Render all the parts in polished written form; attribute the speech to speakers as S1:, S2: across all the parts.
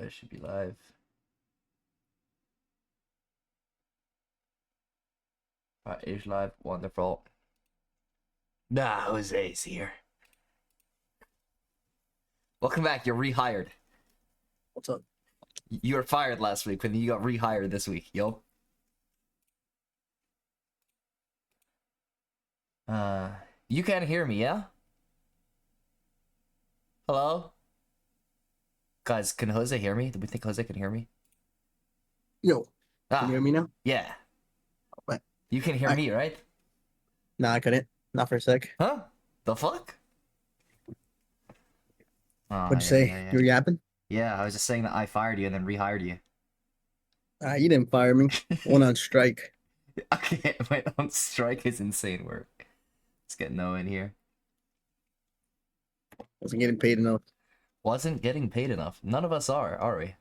S1: I should be live. Is live. Wonderful. Nah, Jose's here. Welcome back. You're rehired.
S2: What's up?
S1: You were fired last week, but you got rehired this week. Yo. You can't hear me, yeah? Hello? Guys, can Jose hear me? Do we think Jose can hear me?
S2: Yo, can you hear me now?
S1: Yeah.
S2: What?
S1: You can hear me, right?
S2: Nah, I couldn't. Not for a sec.
S1: Huh? The fuck?
S2: What'd you say?
S1: Yeah.
S2: You were yapping?
S1: Yeah, I was just saying that I fired you and then rehired you.
S2: You didn't fire me. Went on strike.
S1: Okay, wait, on strike is insane work. Let's get Noah in here.
S2: Wasn't getting paid enough.
S1: Wasn't getting paid enough. None of us are we?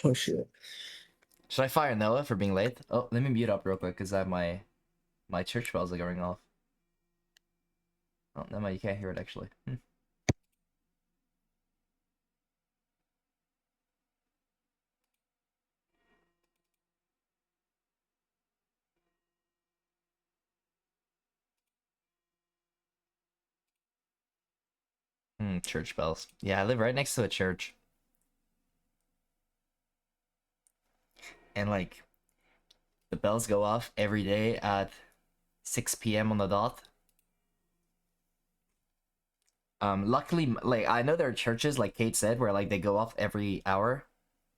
S2: Oh shit.
S1: Should I fire Noah for being late? Oh, let me mute up real quick because I have my church bells are going off. Oh, no, you can't hear it actually. Church bells. Yeah, I live right next to a church. And like, the bells go off every day at 6 p.m. on the dot. Luckily, like, I know there are churches, like Kate said, where like they go off every hour.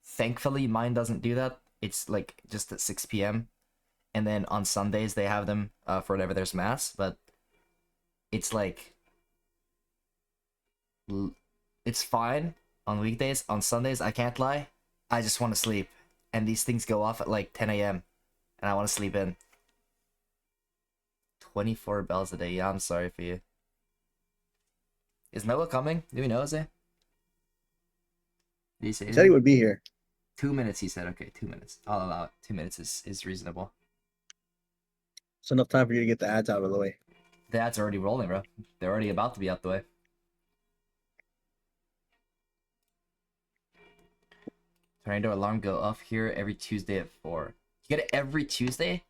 S1: Thankfully, mine doesn't do that. It's like just at 6 p.m. And then on Sundays they have them for whenever there's mass. But it's like, it's fine on weekdays. On Sundays, I can't lie, I just want to sleep, and these things go off at like 10 a.m. and I want to sleep in. 24 bells a day. Yeah, I'm sorry for you. Is Noah coming? Do we know, Jose? Did he say
S2: He said he would be here.
S1: 2 minutes, he said. Okay, 2 minutes. I'll allow it. 2 minutes is reasonable.
S2: It's enough time for you to get the ads out of the way.
S1: The ads are already rolling, bro. They're already about to be out the way. Tornado alarm go off here every Tuesday at 4. You get it every Tuesday?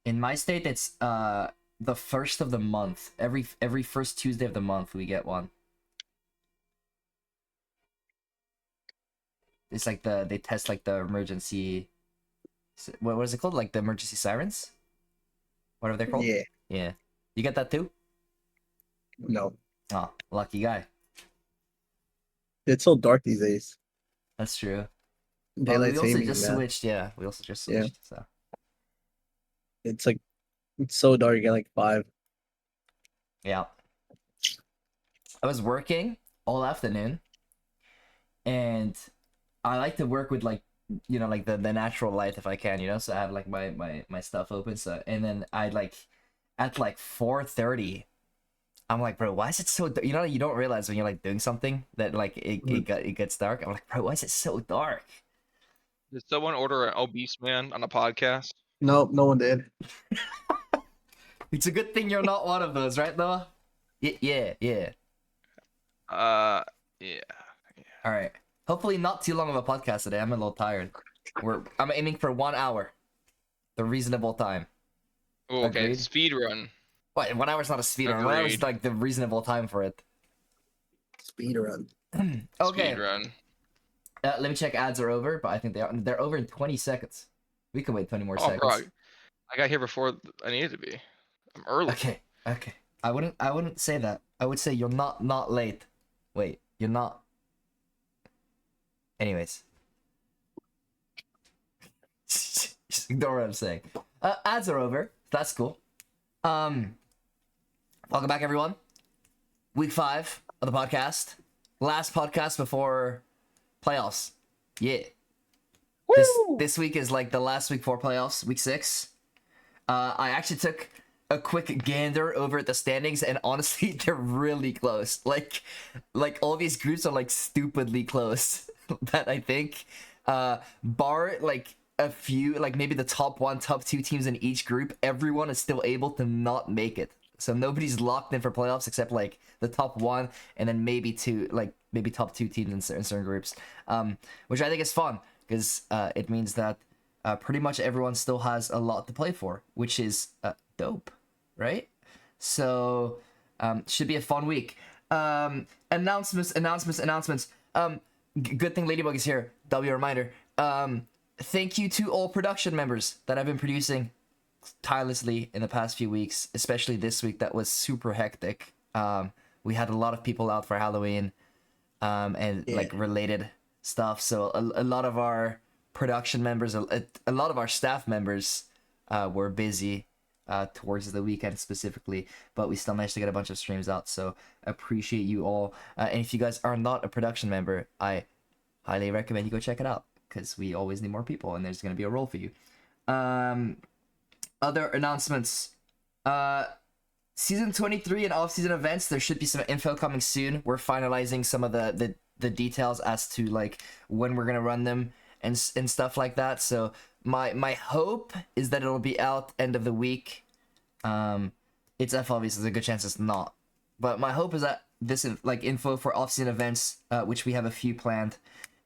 S1: In my state, it's the first of the month. Every first Tuesday of the month we get one. It's like they test like the emergency. What is it called? Like the emergency sirens? Whatever they're called.
S2: Yeah.
S1: Yeah. You get that too?
S2: No.
S1: Oh, lucky guy.
S2: It's so dark these days.
S1: That's true.
S2: Daylight
S1: we also
S2: savings,
S1: just
S2: man.
S1: switched. Yeah, we also just switched.
S2: Yeah.
S1: So.
S2: It's so dark at like 5.
S1: Yeah. I was working all afternoon, and I like to work with like, you know, like the natural light if I can, you know. So I have like my stuff open. So and then I like at like 4:30, I'm like, bro, why is it so? You know, you don't realize when you're like doing something that like it gets dark. I'm like, bro, why is it so dark?
S3: Did someone order an obese man on a podcast?
S2: No, no one did.
S1: It's a good thing you're not one of those, right, Noah? Yeah.
S3: Yeah.
S1: All right. Hopefully not too long of a podcast today. I'm a little tired. I'm aiming for 1 hour, the reasonable time.
S3: Oh, okay.
S1: Agreed?
S3: Speed run.
S1: What? 1 hour's not a speed run. 1 hour's
S3: Agreed.
S1: like the reasonable time for it.
S2: Speed run.
S1: Okay.
S3: Speed run.
S1: Let me check. Ads are over, but I think they're over in 20 seconds. We can wait 20 more
S3: Oh,
S1: seconds.
S3: bro, I got here before I needed to be. I'm early.
S1: Okay. I wouldn't say that. I would say you're not late. Wait, you're not. Anyways. Just ignore what I'm saying. Ads are over. That's cool. Welcome back, everyone. Week 5 of the podcast. Last podcast before playoffs. Yeah. This week is like the last week before playoffs. Week 6. I actually took a quick gander over at the standings, and honestly, they're really close. Like all these groups are like stupidly close. That I think, bar like a few, like maybe the top 1, top 2 teams in each group, everyone is still able to not make it. So nobody's locked in for playoffs except like the top one and then maybe two, like maybe top two teams in certain groups, which I think is fun because it means that pretty much everyone still has a lot to play for, which is dope, right? So should be a fun week. Announcements. Good thing Ladybug is here. That'll be a reminder. Thank you to all production members that have been producing tirelessly in the past few weeks, especially this week that was super hectic. We had a lot of people out for Halloween and like related stuff, so a lot of our production members, a lot of our staff members were busy towards the weekend specifically, but we still managed to get a bunch of streams out, so appreciate you all. And if you guys are not a production member, I highly recommend you go check it out, because we always need more people and there's going to be a role for you. Other announcements. Season 23 and off-season events, there should be some info coming soon. We're finalizing some of the details as to like when we're going to run them and stuff like that. So my hope is that it'll be out end of the week. It's FLV, so there's a good chance it's not. But my hope is that this like info for off-season events, which we have a few planned,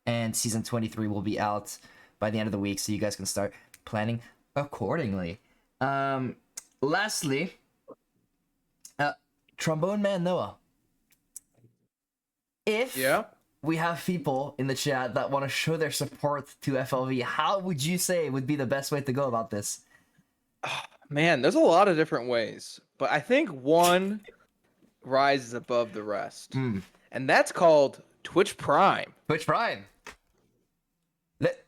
S1: and season 23 will be out by the end of the week, so you guys can start planning accordingly. Lastly, Trombone Man Noah. If we have people in the chat that want to show their support to FLV, how would you say would be the best way to go about this?
S4: Man, there's a lot of different ways, but I think one rises above the rest, and that's called Twitch Prime.
S1: Twitch Prime.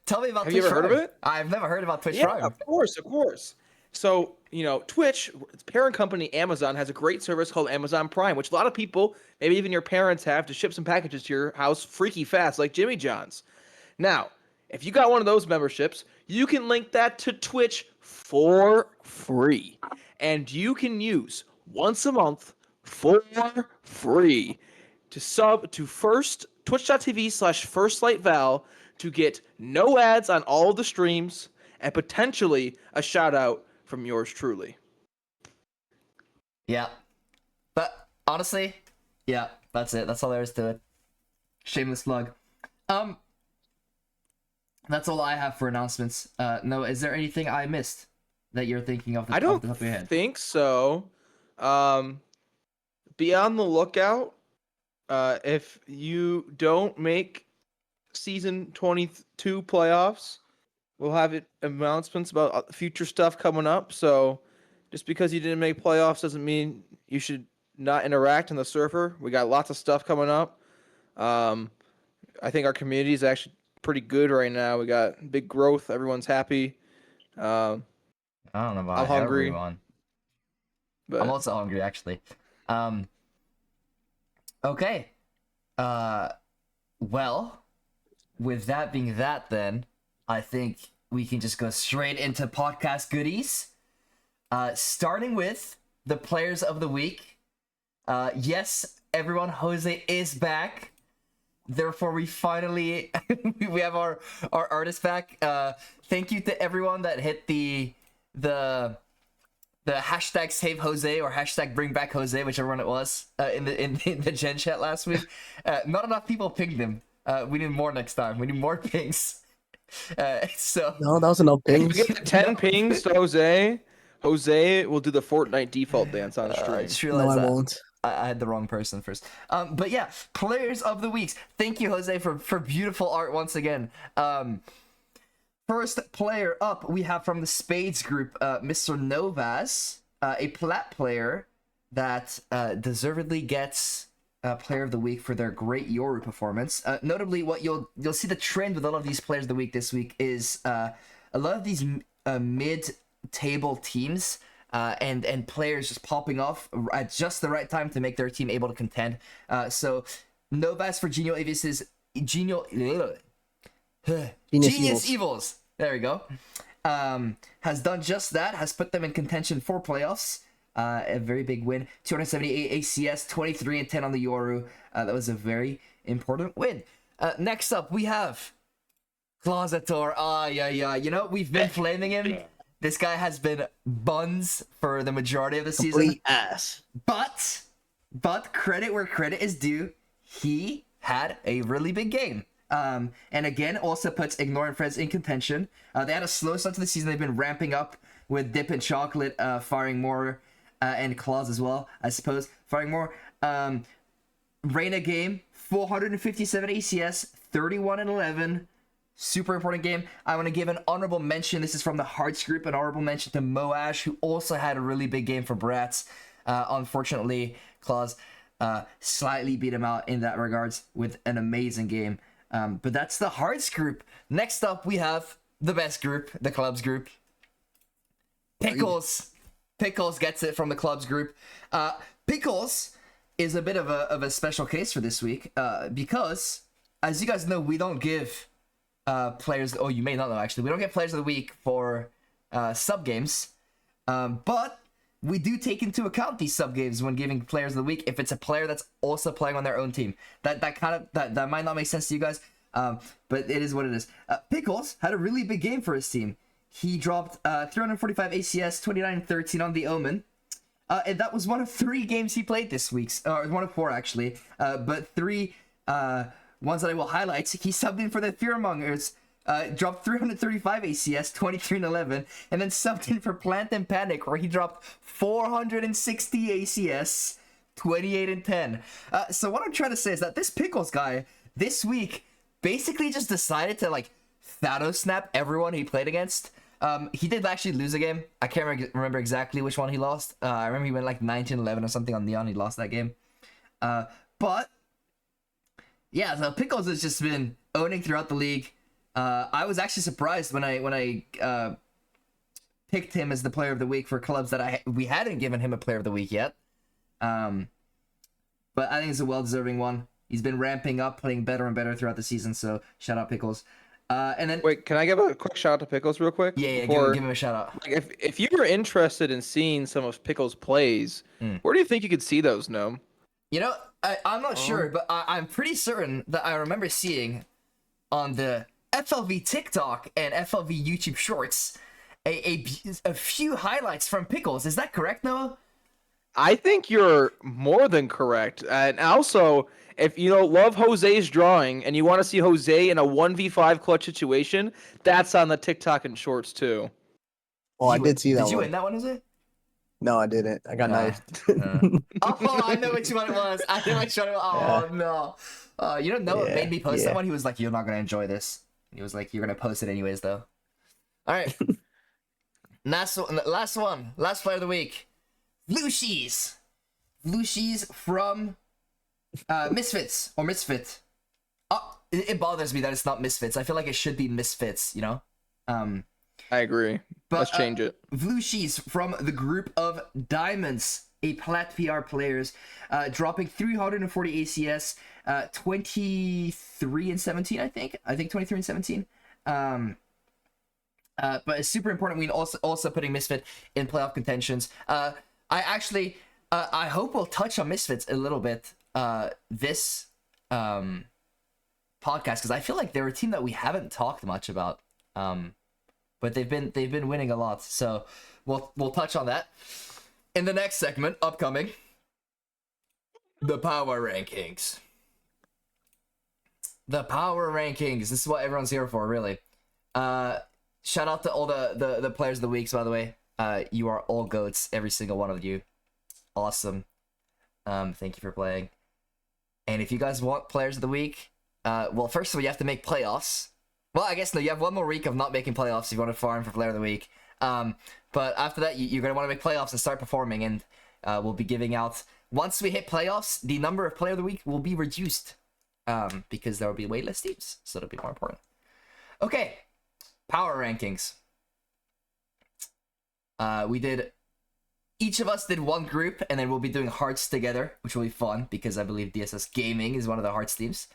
S1: Tell me about
S4: Have
S1: Twitch
S4: you ever
S1: Prime.
S4: heard of it?
S1: I've never heard about Twitch
S4: Yeah,
S1: Prime.
S4: of course. So, Twitch, its parent company, Amazon, has a great service called Amazon Prime, which a lot of people, maybe even your parents, have to ship some packages to your house freaky fast, like Jimmy John's. Now, if you got one of those memberships, you can link that to Twitch for free. And you can use once a month for free to sub to twitch.tv/firstlightval to get no ads on all of the streams and potentially a shout out from yours truly.
S1: Yeah. But honestly, yeah, that's it. That's all there is to it. Shameless plug. That's all I have for announcements. No, is there anything I missed that you're thinking of?
S4: I don't
S1: off the top of your head?
S4: think so. Be on the lookout. If you don't make season 22 playoffs, we'll have announcements about future stuff coming up. So just because you didn't make playoffs doesn't mean you should not interact in the server. We got lots of stuff coming up. I think our community is actually pretty good right now. We got big growth. Everyone's happy.
S1: I don't know about
S4: I'm hungry,
S1: everyone.
S4: but
S1: I'm also hungry, actually. Okay. Well, with that being that, then I think we can just go straight into podcast goodies. Starting with the players of the week. Yes, everyone, Jose is back. Therefore, we finally we have our artist back. Thank you to everyone that hit the hashtag save Jose or hashtag bring back Jose, whichever one it was, in the Gen chat last week. Not enough people pinged him. We need more next time. We need more pings. So
S2: No, that was enough
S4: if
S2: pings.
S4: we get 10 pings to Jose will do the Fortnite default dance on stream.
S1: I just
S2: No,
S1: realized
S2: I
S1: that
S2: won't.
S1: I had the wrong person first. But yeah, players of the weeks. Thank you, Jose, for beautiful art once again. First player up, we have from the Spades group, Mr. Novas, a plat player that deservedly gets player of the week for their great Yoru performance. Notably, what you'll see the trend with a lot of these players of the week this week is a lot of these mid-table teams and players just popping off at just the right time to make their team able to contend. So Novas for Genius Evils. There we go. Has done just that. Has put them in contention for playoffs. A very big win. 278 ACS, 23 and 10 on the Yoru. That was a very important win. Next up, we have Closetor. Yeah. You know, we've been flaming him. This guy has been buns for the majority of the season.
S2: Complete ass.
S1: But credit where credit is due. He had a really big game. And again, also puts Ignore and Friends in contention. They had a slow start to the season. They've been ramping up with Dip and Chocolate firing more, and Claws as well, I suppose, firing more. Reyna game, 457 ACS, 31 and 11. Super important game. I want to give an honorable mention. This is from the Hearts group. An honorable mention to Moash, who also had a really big game for Brats. Unfortunately, Claws slightly beat him out in that regards with an amazing game. But that's the Hearts group. Next up, we have the best group, the Clubs group. Pickles. Pickles gets it from the Clubs group. Pickles is a bit of a special case for this week because, as you guys know, we don't give players. Oh, you may not know actually. We don't get players of the week for sub games, but we do take into account these sub games when giving players of the week if it's a player that's also playing on their own team. That might not make sense to you guys, but it is what it is. Pickles had a really big game for his team. He dropped 345 ACS, 29 and 13 on the Omen. And that was one of 3 games he played this week, or one of 4 actually, but 3 ones that I will highlight. He subbed in for the Fearmongers, dropped 335 ACS, 23 and 11, and then subbed in for Plant and Panic, where he dropped 460 ACS, 28 and 10. So what I'm trying to say is that this Pickles guy, this week, basically just decided to, like, Thanos snap everyone he played against. He did actually lose a game. I can't remember exactly which one he lost. I remember he went like 19-11 or something on Neon. He lost that game. But yeah, so Pickles has just been owning throughout the league. I was actually surprised when I picked him as the player of the week for clubs that we hadn't given him a player of the week yet. But I think it's a well-deserving one. He's been ramping up, playing better and better throughout the season. So shout out Pickles. And then
S4: Wait, can I give a quick shout out to Pickles real quick?
S1: yeah, give him a shout out.
S4: Like if you were interested in seeing some of Pickles' plays, where do you think you could see those, Gnome?
S1: You know, I'm not sure, but I'm pretty certain that I remember seeing on the FLV TikTok and FLV YouTube Shorts a few highlights from Pickles. Is that correct, Noah?
S4: I think you're more than correct. And also, if you love Jose's drawing and you want to see Jose in a 1v5 clutch situation, that's on the TikTok and Shorts too.
S2: Oh, I did see that
S1: Did you
S2: one.
S1: win that one, Jose?
S2: No, I didn't. I got knifed.
S1: Oh, I know which one it was. I know which one it was. Oh, no. You know, Noah made me post that one. He was like, you're not going to enjoy this. He was like, you're going to post it anyways, though. All right. Last one. Last player of the week. Lucies. Lucies from Misfits or Misfit. It bothers me that it's not Misfits. I feel like it should be Misfits, you know?
S4: I agree.
S1: But,
S4: let's change it.
S1: Lucies from the group of Diamonds, a Plat PR players, dropping 340 ACS, 23 and 17, I think 23 and 17. But it's super important. We also putting Misfit in playoff contentions. I hope we'll touch on Misfits a little bit this podcast, because I feel like they're a team that we haven't talked much about. But they've been winning a lot, so we'll touch on that in the next segment, upcoming. The power rankings. The power rankings. This is what everyone's here for, really. Shout out to all the players of the weeks, by the way. You are all goats, every single one of you. Awesome. Thank you for playing. And if you guys want players of the week, well, first of all, you have to make playoffs. Well, I guess no, you have one more week of not making playoffs if you want to farm for player of the week. But after that, you're going to want to make playoffs and start performing, and we'll be giving out, once we hit playoffs, the number of player of the week will be reduced, because there will be way less teams, so it'll be more important. Okay, power rankings. Each of us did one group, and then we'll be doing hearts together, which will be fun, because I believe DSS Gaming is one of the hearts teams.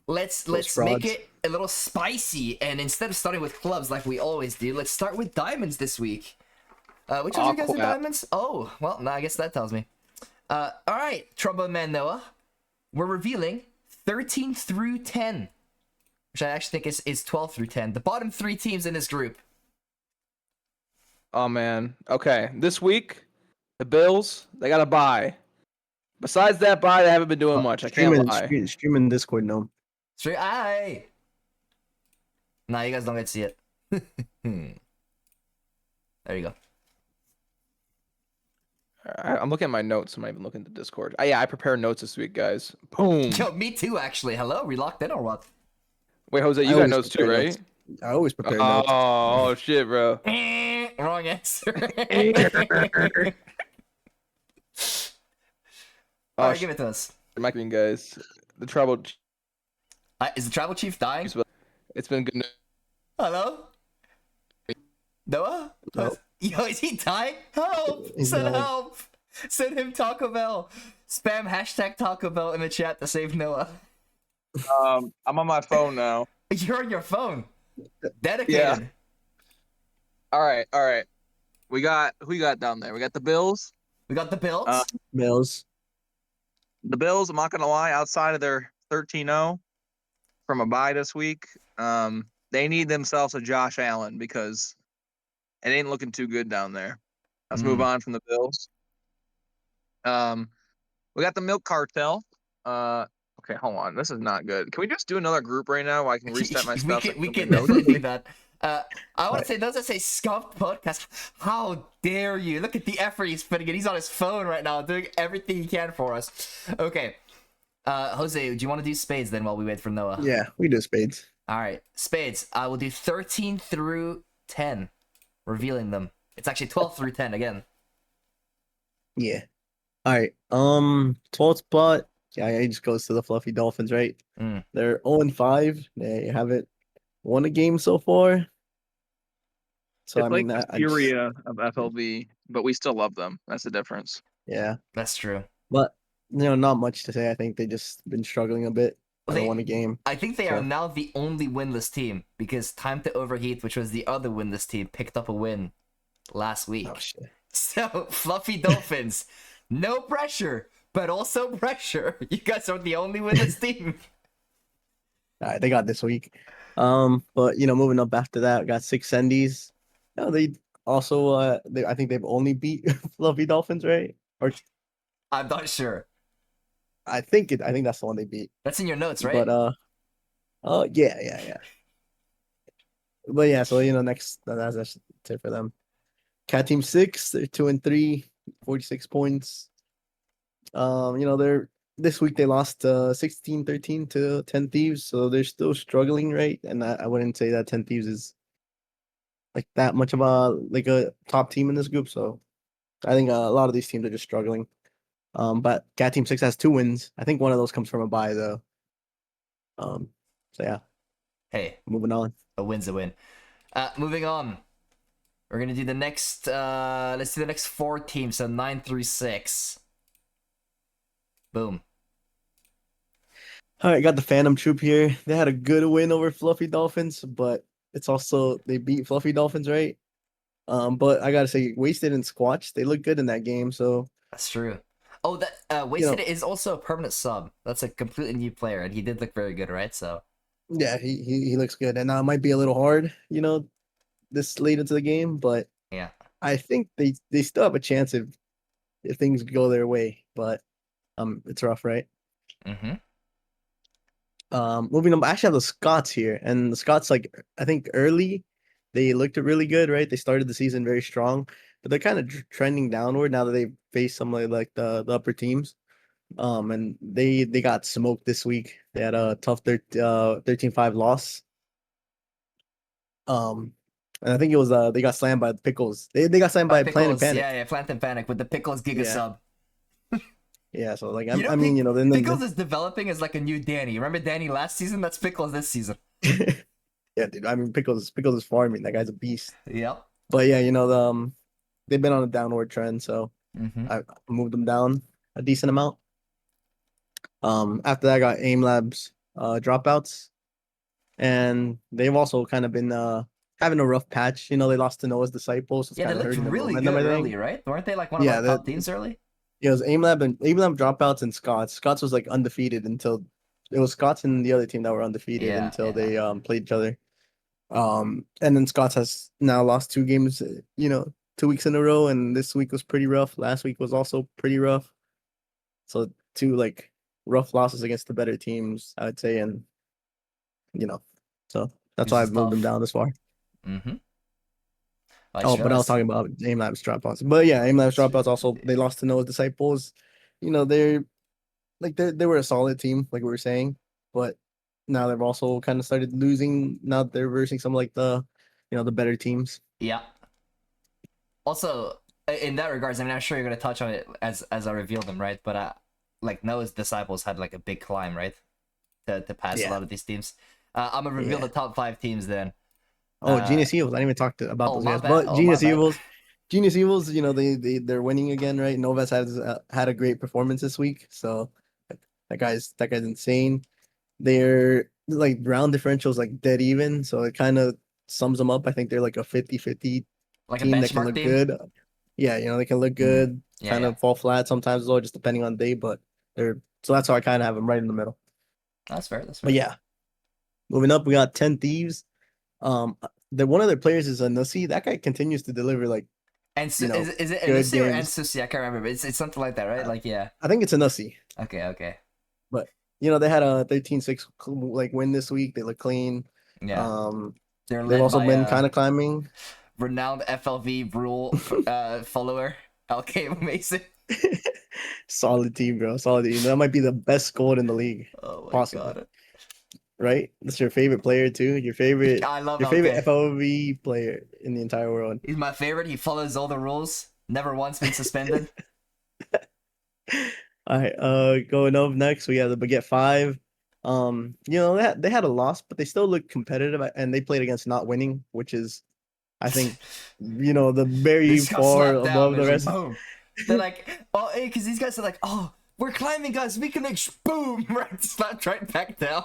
S1: Let's make it a little spicy, and instead of starting with clubs like we always do, let's start with diamonds this week. Which ones are you guys in diamonds? Oh, well, no, I guess that tells me. All right, Trombone Man Noah, we're revealing 13 through 10, which I actually think is 12 through 10. The bottom 3 teams in this group.
S4: Oh man. Okay. This week, the Bills, they got a bye. Besides that bye, they haven't been doing much. I can't lie.
S2: Streaming Discord, no.
S1: Straight aye. Nah, you guys don't get to see it. There you go.
S4: I'm looking at my notes. I'm not even looking at the Discord. Yeah, I prepare notes this week, guys. Boom.
S1: Yo, me too, actually. Hello, we locked in or what?
S4: Wait, Jose,
S2: I
S4: you got
S2: always
S4: notes too,
S2: prepare
S4: right?
S2: notes. I always prepare notes.
S4: Oh shit, bro.
S1: Wrong answer. All right, give it to us.
S4: My green guys. The trouble.
S1: Is the tribal chief dying?
S4: It's been good.
S1: Hello? Noah?
S2: No.
S1: Yo, is he dying? Help!
S2: He's
S1: Send
S2: dying.
S1: help! Send him Taco Bell. Spam hashtag Taco Bell in the chat to save Noah.
S3: I'm on my phone now.
S1: You're on your phone. Dedicated.
S3: Yeah. All right. Who you got down there? We got the Bills.
S1: We got the Bills.
S2: Mills.
S3: The Bills, I'm not gonna lie, outside of their 13-0 from a bye this week, they need themselves a Josh Allen because it ain't looking too good down there. Let's move on from the Bills. We got the Milk Cartel. Okay, hold on. This is not good. Can we just do another group right now where I can reset my stuff?
S1: We can definitely do that. I want to say, those that say scuffed podcast, how dare you? Look at the effort he's putting in. He's on his phone right now, doing everything he can for us. Okay. Jose, do you want to do spades then while we wait for Noah?
S2: Yeah, we do spades.
S1: All right, spades. I will do 13 through 10, revealing them. It's actually 12 through 10 again.
S2: Yeah. All right. 12th spot. Yeah, it just goes to the Fluffy Dolphins, right?
S1: Mm.
S2: They're 0-5. They haven't won a game so far. So
S3: It's
S2: I mean,
S3: like the Furia of FLB, but we still love them. That's the difference.
S2: yeah,
S1: That's true.
S2: but not much to say. I think they just been struggling a bit.
S1: Well,
S2: Haven't won a game.
S1: I think they
S2: So-
S1: are now the only winless team because Time to Overheat, which was the other winless team, picked up a win last week.
S2: Oh shit.
S1: So, Fluffy Dolphins, no pressure, but also pressure. You guys are the only winless team.
S2: All right, they got this week. But moving up after that, got 6 Sendies. No, they also I think they've only beat Fluffy Dolphins, right? Or
S1: I'm not sure.
S2: I think that's the one they beat.
S1: That's in your notes, right?
S2: But yeah. But yeah, so next that's it for them. Cat Team 6, they're 2-3, 46 points. They're this week they lost 16-13 to 10 Thieves, so they're still struggling, right? And I wouldn't say that 10 Thieves is like that much of a top team in this group. So I think a lot of these teams are just struggling. But Cat Team 6 has 2 wins. I think one of those comes from a bye though. So yeah,
S1: Hey,
S2: moving on.
S1: a win's a win. Moving on. We're gonna do the next. Let's do the next 4 teams, so 9 through 6. Boom.
S2: All right, got the Phantom Troop here. They had a good win over Fluffy Dolphins, but it's also they beat Fluffy Dolphins, right? But I gotta say, Wasted and Squatch, they look good in that game. So
S1: That's true. Oh, that Wasted is also a permanent sub. That's a completely new player, and he did look very good, right? So
S2: yeah, he looks good, and it might be a little hard, this late into the game, but
S1: yeah.
S2: I think they still have a chance if things go their way. But it's rough, right?
S1: Mm-hmm.
S2: Moving on, I actually have the Scots here, and the Scots, like I think early, they looked really good, right? They started the season very strong, but they're kind of trending downward now that they face some like the upper teams. And they got smoked this week. They had a tough 13-5 loss. And I think it was they got slammed by the Pickles. They got slammed by Plant and
S1: Pickles,
S2: Panic.
S1: yeah, Plant and Panic with the Pickles Giga
S2: Yeah.
S1: sub.
S2: Yeah, so like
S1: You know,
S2: then
S1: Pickles is developing as like a new Danny. Remember Danny last season? That's Pickles this season.
S2: yeah, dude. I mean, Pickles is farming. That guy's a beast.
S1: Yep.
S2: But yeah, they've been on a downward trend, so
S1: Mm-hmm.
S2: I moved them down a decent amount. After that, I got Aim Labs dropouts, and they've also kind of been having a rough patch. They lost to Noah's Disciples. So it's
S1: Yeah, they
S2: kind of
S1: looked
S2: hurting
S1: really
S2: their
S1: good
S2: momentum, I think.
S1: early, right? Weren't they like one of
S2: Yeah,
S1: our top teams early?
S2: Yeah, it was Aim Lab dropouts and Scots. Scots was like undefeated until it was Scots and the other team that were undefeated
S1: Yeah,
S2: until
S1: yeah.
S2: they played each other. And then Scots has now lost 2 games, 2 weeks in a row, and this week was pretty rough. Last week was also pretty rough. So 2 like rough losses against the better teams, I would say, and so that's
S1: This
S2: why
S1: is
S2: I've moved them
S1: tough.
S2: down this far.
S1: Mm-hmm.
S2: Oh, but I was talking about Aim Labs dropouts. But yeah, Aim Labs dropouts also they lost to Noah's Disciples. They were a solid team, like we were saying, but now they've also kind of started losing. Now they're versing some like the better teams.
S1: Yeah. Also, in that regards, I mean, I'm sure you're gonna touch on it as I reveal them, right? But like Noah's Disciples had like a big climb, right, to pass a
S2: Yeah.
S1: lot of these teams. I'm gonna reveal
S2: Yeah.
S1: the top 5 teams then.
S2: Oh, Genius Evils. I didn't even talk about
S1: Oh,
S2: those
S1: my
S2: guys.
S1: bad.
S2: But
S1: Oh, my bad.
S2: Genius Evils, they're winning again, right? Novas has had a great performance this week, so that guy's insane. They're like round differentials like dead even, so it kind of sums them up. I think they're like a 50-50
S1: Like a
S2: team that can
S1: benchmark
S2: look
S1: team.
S2: good. Yeah, they can look
S1: Mm,
S2: good,
S1: yeah,
S2: kind
S1: yeah.
S2: of fall flat sometimes as well, just depending on the day. But that's how I kind of have them right in the middle.
S1: That's fair. That's fair.
S2: But yeah, moving up, we got 10 Thieves. One of their players is a Nussi. That guy continues to deliver like
S1: And is it
S2: good
S1: Anusi or
S2: games.
S1: Ansusi? I can't remember. It's something like that, right? Like yeah.
S2: I think it's a Nussi.
S1: Okay.
S2: But they had a 13-6 like win this week. They look clean.
S1: Yeah. They're
S2: They've
S1: led
S2: also
S1: by
S2: been kind of climbing.
S1: renowned FLV rule follower LK Mason.
S2: Solid team, bro. Solid team. That might be the best squad in the league,
S1: Oh my
S2: possibly.
S1: god.
S2: Right? That's your favorite player too. Your favorite
S1: I love
S2: favorite
S1: LK.
S2: FLV player in the entire world.
S1: He's my favorite. He follows all the rules. Never once been suspended.
S2: All right. Going up next, we have the Baguette 5. They had a loss, but they still look competitive, and they played against not winning, which is, I think, the
S1: They
S2: very
S1: just got
S2: far
S1: slapped down.
S2: above the
S1: There's
S2: rest.
S1: boom. They're like, oh, hey, because these guys are like, oh, we're climbing, guys. We can make boom, right? Slapped right back down.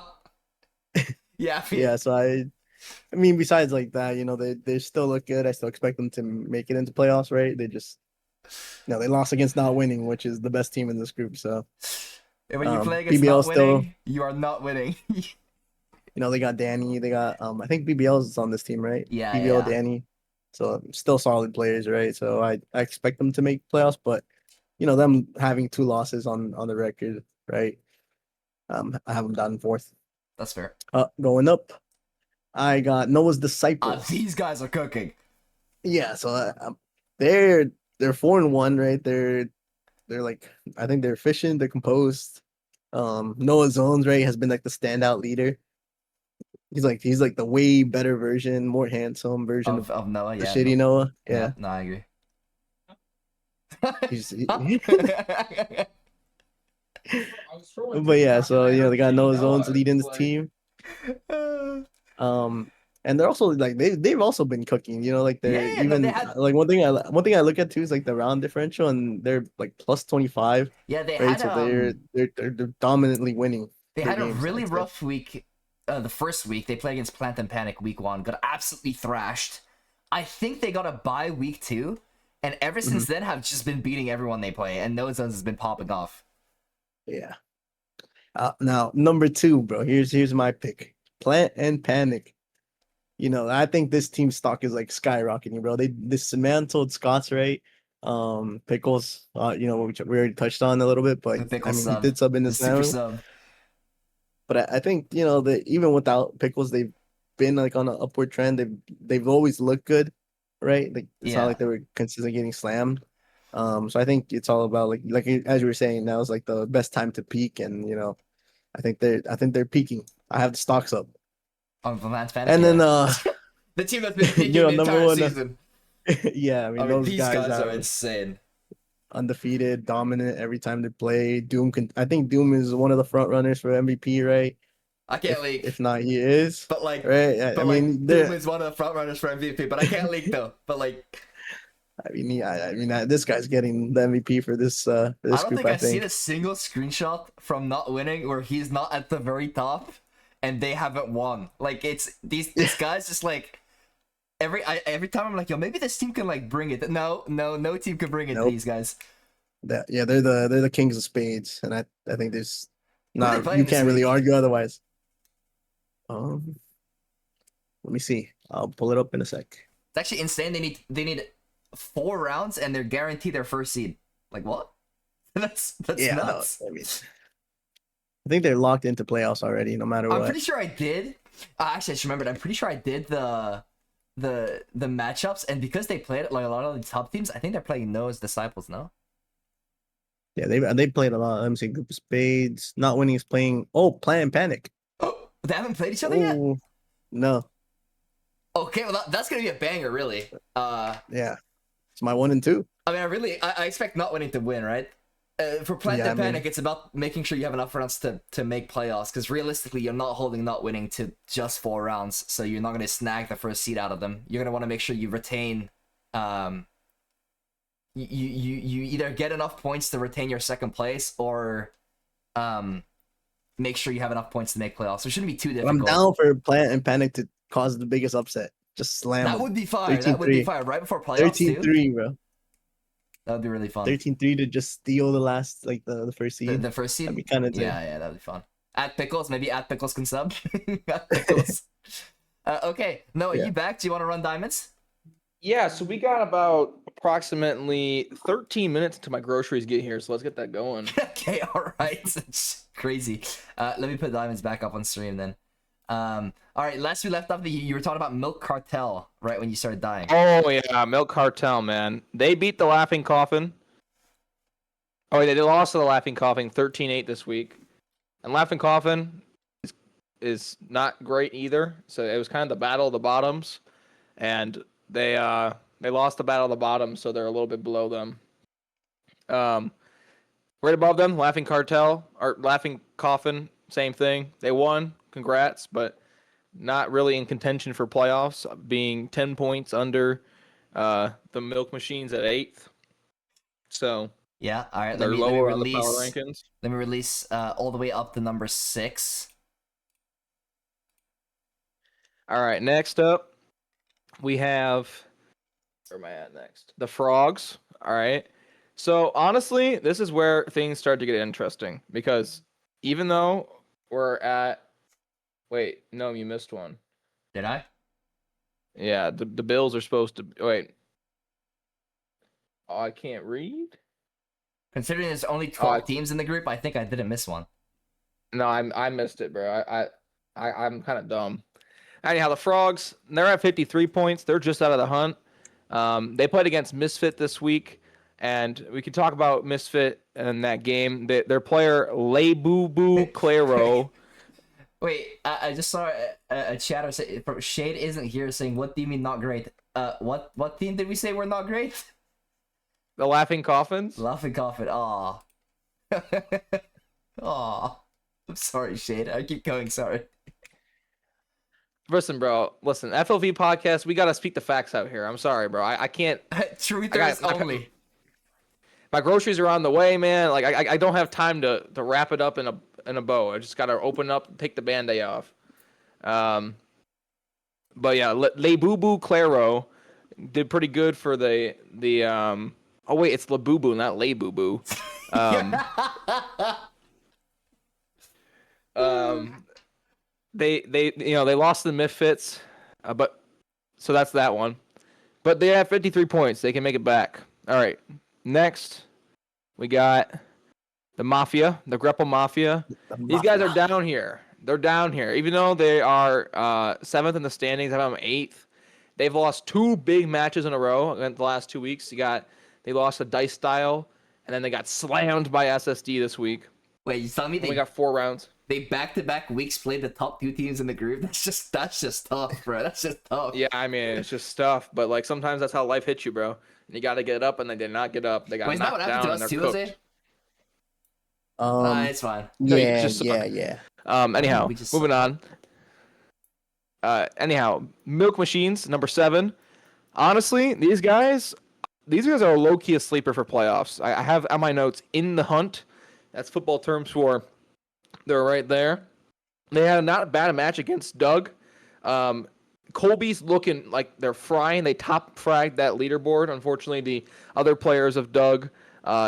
S1: Yeah.
S2: Yeah. So I mean, besides like that, they still look good. I still expect them to make it into playoffs, right? They just, they lost against not winning, which is the best team in this group. So
S1: And when you play against
S2: BBL
S1: not
S2: still,
S1: winning, you are not winning.
S2: they got Danny, they got I think BBL is on this team, right?
S1: Yeah,
S2: BBL,
S1: yeah.
S2: Danny. So still solid players, right? So I expect them to make playoffs, but them having 2 losses on the record, right? I have them down in 4th.
S1: That's fair.
S2: Going up, I got Noah's Disciples.
S1: These guys are cooking.
S2: Yeah, so they're 4-1, right? They're like, I think they're efficient, they're composed. Noah Zones, right, has been like the standout leader. He's like the way better version, more handsome version
S1: Of Noah,
S2: the
S1: yeah.
S2: shitty Noah. Yeah.
S1: No, I agree.
S2: But yeah, so they got Noah Zones leading this team. And they're also like they've also been cooking, like they're
S1: Yeah, no,
S2: even
S1: they had-
S2: like one thing I look at too is like the round differential, and they're like plus 25,
S1: Yeah, they
S2: right?
S1: had
S2: So they're dominantly winning.
S1: they
S2: their
S1: had a
S2: games,
S1: really
S2: I'd say.
S1: rough week. The first week they played against Plant and Panic week 1, got absolutely thrashed. I think they got a bye week 2, and ever since then have just been beating everyone they play, and No Zones has been popping off.
S2: Yeah. Now number 2, bro. Here's my pick. Plant and Panic. I think this team stock is like skyrocketing, bro. They dismantled Scott's, right? Pickles, which we already touched on a little bit, but
S1: The Pickle
S2: I mean, he
S1: sub.
S2: did sub in
S1: The
S2: this
S1: super
S2: now.
S1: sub.
S2: But I think that even without Pickles, they've been like on an upward trend. They've always looked good, right? Like it's not
S1: Yeah.
S2: like they were consistently getting slammed. So I think it's all about like as you were saying, now is like the best time to peak, and I think they're peaking. I have the stocks up.
S1: On Plant Panic,
S2: And
S1: yeah.
S2: then
S1: The team that's been peaking the
S2: number
S1: entire
S2: 1,
S1: season.
S2: yeah, I mean,
S1: I mean,
S2: those
S1: these
S2: guys
S1: guys are
S2: are
S1: insane.
S2: undefeated, dominant every time they play. I think Doom is one of the front runners for MVP, right?
S1: I can't leak.
S2: If not, he is.
S1: But like,
S2: Right? I mean,
S1: Doom is one of the front runners for MVP, but I can't leak though. But like,
S2: this guy's getting the MVP for this
S1: I don't
S2: group.
S1: think
S2: I
S1: I've seen
S2: think.
S1: a single screenshot from not winning where he's not at the very top and they haven't won. Like it's these guys just like every time I'm like, yo, maybe this team can like bring it. No team can bring it to
S2: Nope.
S1: these guys.
S2: They're the kings of spades, and I think there's
S1: Who are they
S2: not
S1: playing
S2: you
S1: this
S2: can't really
S1: week?
S2: argue otherwise. Let me see. I'll pull it up in a sec.
S1: It's actually insane. They need 4 rounds and they're guaranteed their first seed. Like what? That's
S2: Yeah, no,
S1: nuts.
S2: I mean, I think they're locked into playoffs already, no matter
S1: I'm
S2: what.
S1: pretty sure I did. Actually, I just remembered. I'm pretty sure I did the matchups, and because they played like a lot of the top teams, I think they're playing Noah's Disciples now.
S2: Yeah, they played a lot. Let me see, Group of Spades. Not winning is playing. Oh, Plan and Panic.
S1: Oh, they haven't played each other yet.
S2: Oh, no.
S1: Okay, well that's gonna be a banger, really.
S2: Yeah, it's my 1 and 2.
S1: I mean, I expect not winning to win, right? For Plant
S2: Yeah,
S1: and
S2: I mean-
S1: Panic, it's about making sure you have enough rounds to make playoffs. Because realistically, you're not holding not winning to just 4 rounds, so you're not going to snag the first seed out of them. You're going to want to make sure you retain. You either get enough points to retain your second place, or make sure you have enough points to make playoffs. So it shouldn't be too difficult.
S2: I'm down for Plan and Panic to cause the biggest upset. Just slam
S1: That
S2: them.
S1: would be fire. That would be
S2: 13-3.
S1: fire right before playoffs too.
S2: 13-3, bro.
S1: That would be really fun.
S2: 13-3 to just steal the last, like the first seed.
S1: The first seed.
S2: That'd be kind of
S1: yeah, that'd be fun. At Pickles, maybe at Pickles can sub. At Pickles. Okay, Noah,
S2: Yeah.
S1: you back? Do you want to run diamonds?
S4: Yeah, so we got about approximately 13 minutes until my groceries get here, so let's get that going.
S1: Okay, all right. It's crazy. Let me put diamonds back up on stream then. All right, last we left off, you were talking about Milk Cartel right when you started dying.
S4: Oh yeah, Milk Cartel, man. They beat the Laughing Coffin. Oh, they lost to the Laughing Coffin 13-8 this week. And Laughing Coffin is not great either. So it was kind of the battle of the bottoms, and they lost the battle of the bottoms, so they're a little bit below them. Right above them, Laughing Cartel or Laughing Coffin, same thing. They won. Congrats, but not really in contention for playoffs, being 10 points under the Milk Machines at 8th. So
S1: Yeah, all right.
S4: they're
S1: Let me
S4: lower on the
S1: release.
S4: power rankings.
S1: Let me release all the way up to number 6.
S4: All right, next up, we have, where am I at next? The Frogs. All right. So honestly, this is where things start to get interesting, because even though we're at, wait, no, you missed one.
S1: Did I?
S4: Yeah, the Bills are supposed to, wait. Oh, I can't read?
S1: Considering there's only 12 teams in the group, I think I didn't miss one.
S4: No, I missed it, bro. I'm kind of dumb. Anyhow, the Frogs, they're at 53 points. They're just out of the hunt. They played against Misfit this week, and we can talk about Misfit in that game. Their player, Lebubu Claro.
S1: Wait, I just saw a chatter say Shade isn't here saying, "What do you mean not great?" What team did we say we're not great?
S4: The Laughing Coffins.
S1: Laughing Coffin. Aw. Aw. I'm sorry, Shade. I keep going. Sorry.
S4: Listen, bro. Listen, FLV podcast. We gotta speak the facts out here. I'm sorry, bro. I can't.
S1: Truthers only.
S4: My groceries are on the way, man. Like I don't have time to wrap it up in a bow. I just gotta open up, take the band-aid off. But yeah, Lebubu Claro did pretty good for the oh wait, it's Labubu, not Lebubu. They they lost to the Misfits, but so that's that one. But they have 53 points. They can make it back. All right. Next, we got the Mafia, the Grapple Mafia. These guys are down here. They're down here. Even though they are 7th in the standings, I'm 8th. They've lost 2 big matches in a row in the last 2 weeks. They lost to Dice Style, and then they got slammed by SSD this week.
S1: Wait, you telling me
S4: We got 4 rounds.
S1: they back-to-back weeks played the top 2 teams in the group? That's just tough, bro. That's just tough.
S4: Yeah, I mean, it's just stuff. But like sometimes that's how life hits you, bro. And you got to get up, and they did not get up. They got
S1: Wait, is that
S4: knocked
S1: what happened
S4: down,
S1: to
S4: and
S1: us
S4: they're
S1: too,
S4: cooked.
S1: Jose? It's fine.
S4: No, you
S2: Yeah,
S4: just suck.
S2: yeah.
S4: Anyhow,
S1: We just
S4: moving on. Anyhow, Milk Machines, number 7. Honestly, these guys are low-key a sleeper for playoffs. I have on my notes, in the hunt. That's football terms for they're right there. They had not a bad match against Doug. Colby's looking like they're frying. They top fragged that leaderboard. Unfortunately, the other players of Doug,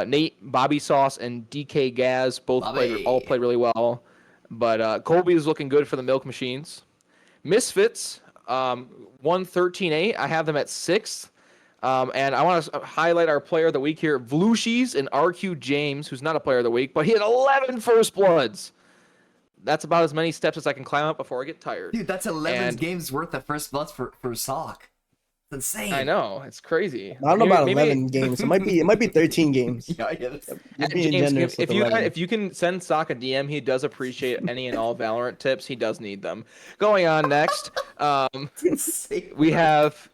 S4: Nate, Bobby Sauce, and DK Gaz both
S1: Bobby.
S4: played really well. But Colby is looking good for the Milk Machines. Misfits, won 13-8. I have them at 6th. And I want to highlight our player of the week here, Vlushis and RQ James, who's not a player of the week, but he had 11 first bloods. That's about as many steps as I can climb up before I get tired.
S1: Dude, that's 11 games worth of first bloods for Sock. It's insane.
S4: I know, it's crazy.
S2: I don't know about 11 games. It might be 13 games.
S1: Yeah, yes.
S2: You're being
S4: James,
S2: generous with 11.
S4: if you can send Sock a DM, he does appreciate any and all Valorant tips. He does need them. Going on next, we have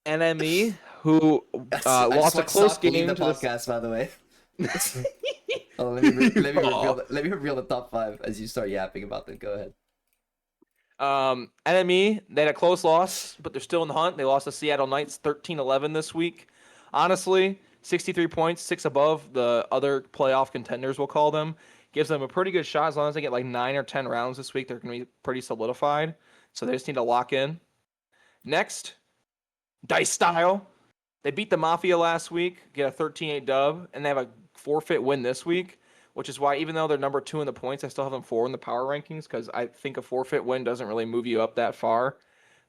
S4: NME, who lost a close game
S1: the
S4: to
S1: podcast, by the way. Let me reveal the top 5 as you start yapping about them. Go ahead.
S4: NME, they had a close loss, but they're still in the hunt. They lost to Seattle Knights 13-11 this week. Honestly, 63 points, 6 above the other playoff contenders, we'll call them. Gives them a pretty good shot. As long as they get like 9 or 10 rounds this week, they're going to be pretty solidified. So they just need to lock in. Next, Dice Style. They beat the Mafia last week, get a 13-8 dub, and they have a forfeit win this week, which is why even though they're number 2 in the points, I still have them 4 in the power rankings because I think a forfeit win doesn't really move you up that far.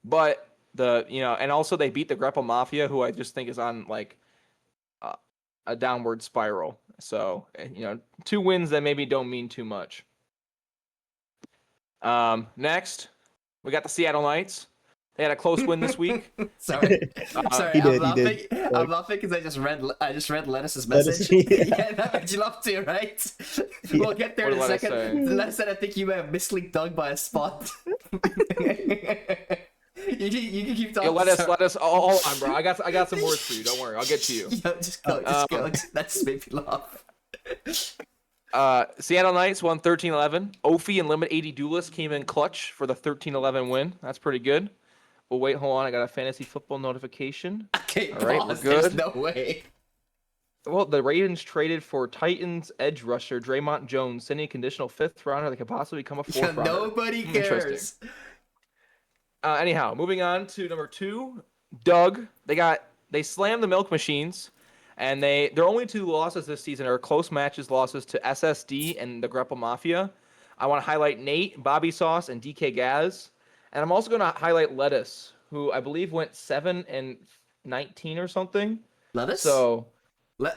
S4: But and also they beat the Grapple Mafia, who I just think is on like a downward spiral. So 2 wins that maybe don't mean too much. Next, we got the Seattle Knights. They had a close win this week.
S1: Sorry,
S2: He
S1: I'm
S2: did.
S1: laughing because I just read Lettuce's message. Yeah, that made you laugh too, right? We'll get there in a second. Lettuce said, I think you may have mislead Doug by a spot. you can keep talking.
S4: Lettuce. Oh, hold on, bro. I got some words for you. Don't worry, I'll get to you.
S1: Yeah, just go. That just made me laugh.
S4: Seattle Knights won 13-11. Ophi and Limit 80 Duelist came in clutch for the 13-11 win. That's pretty good. Well, wait, hold on. I got a fantasy football notification.
S1: Okay,
S4: all right, we're good.
S1: There's no way.
S4: Well, the Ravens traded for Titans edge rusher Draymond Jones, sending a conditional 5th rounder that could possibly become a 4th rounder.
S1: Nobody cares.
S4: Anyhow, moving on to number 2, Doug. They slammed the Milk Machines, and their only 2 losses this season are close losses to SSD and the Grapple Mafia. I want to highlight Nate, Bobby Sauce, and DK Gaz. And I'm also going to highlight Lettuce, who I believe went 7-19 or something.
S1: Lettuce?
S4: So,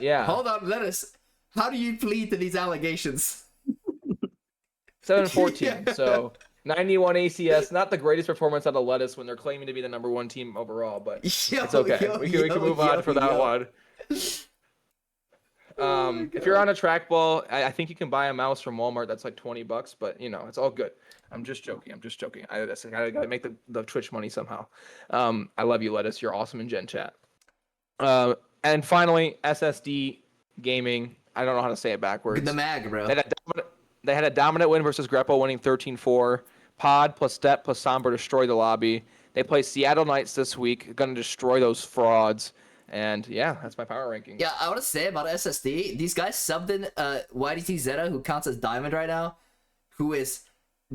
S4: yeah.
S1: Hold on, Lettuce. How do you plead to these allegations?
S4: 7-14.
S1: Yeah.
S4: So 91 ACS. Not the greatest performance out of Lettuce when they're claiming to be the number 1 team overall, but it's okay. We can move on for that one. If you're on a trackball, I think you can buy a mouse from Walmart that's like $20, but it's all good. I'm just joking. I gotta make the Twitch money somehow. I love you, Lettuce. You're awesome in Gen Chat. And finally, SSD Gaming. I don't know how to say it backwards.
S1: The mag, bro.
S4: They had a dominant win versus Greppo, winning 13-4. Pod plus Step plus Sombra destroyed the lobby. They play Seattle Knights this week. Going to destroy those frauds. And yeah, that's my power ranking.
S1: Yeah, I want to say about SSD, these guys subbed in YDT Zeta, who counts as Diamond right now, who is,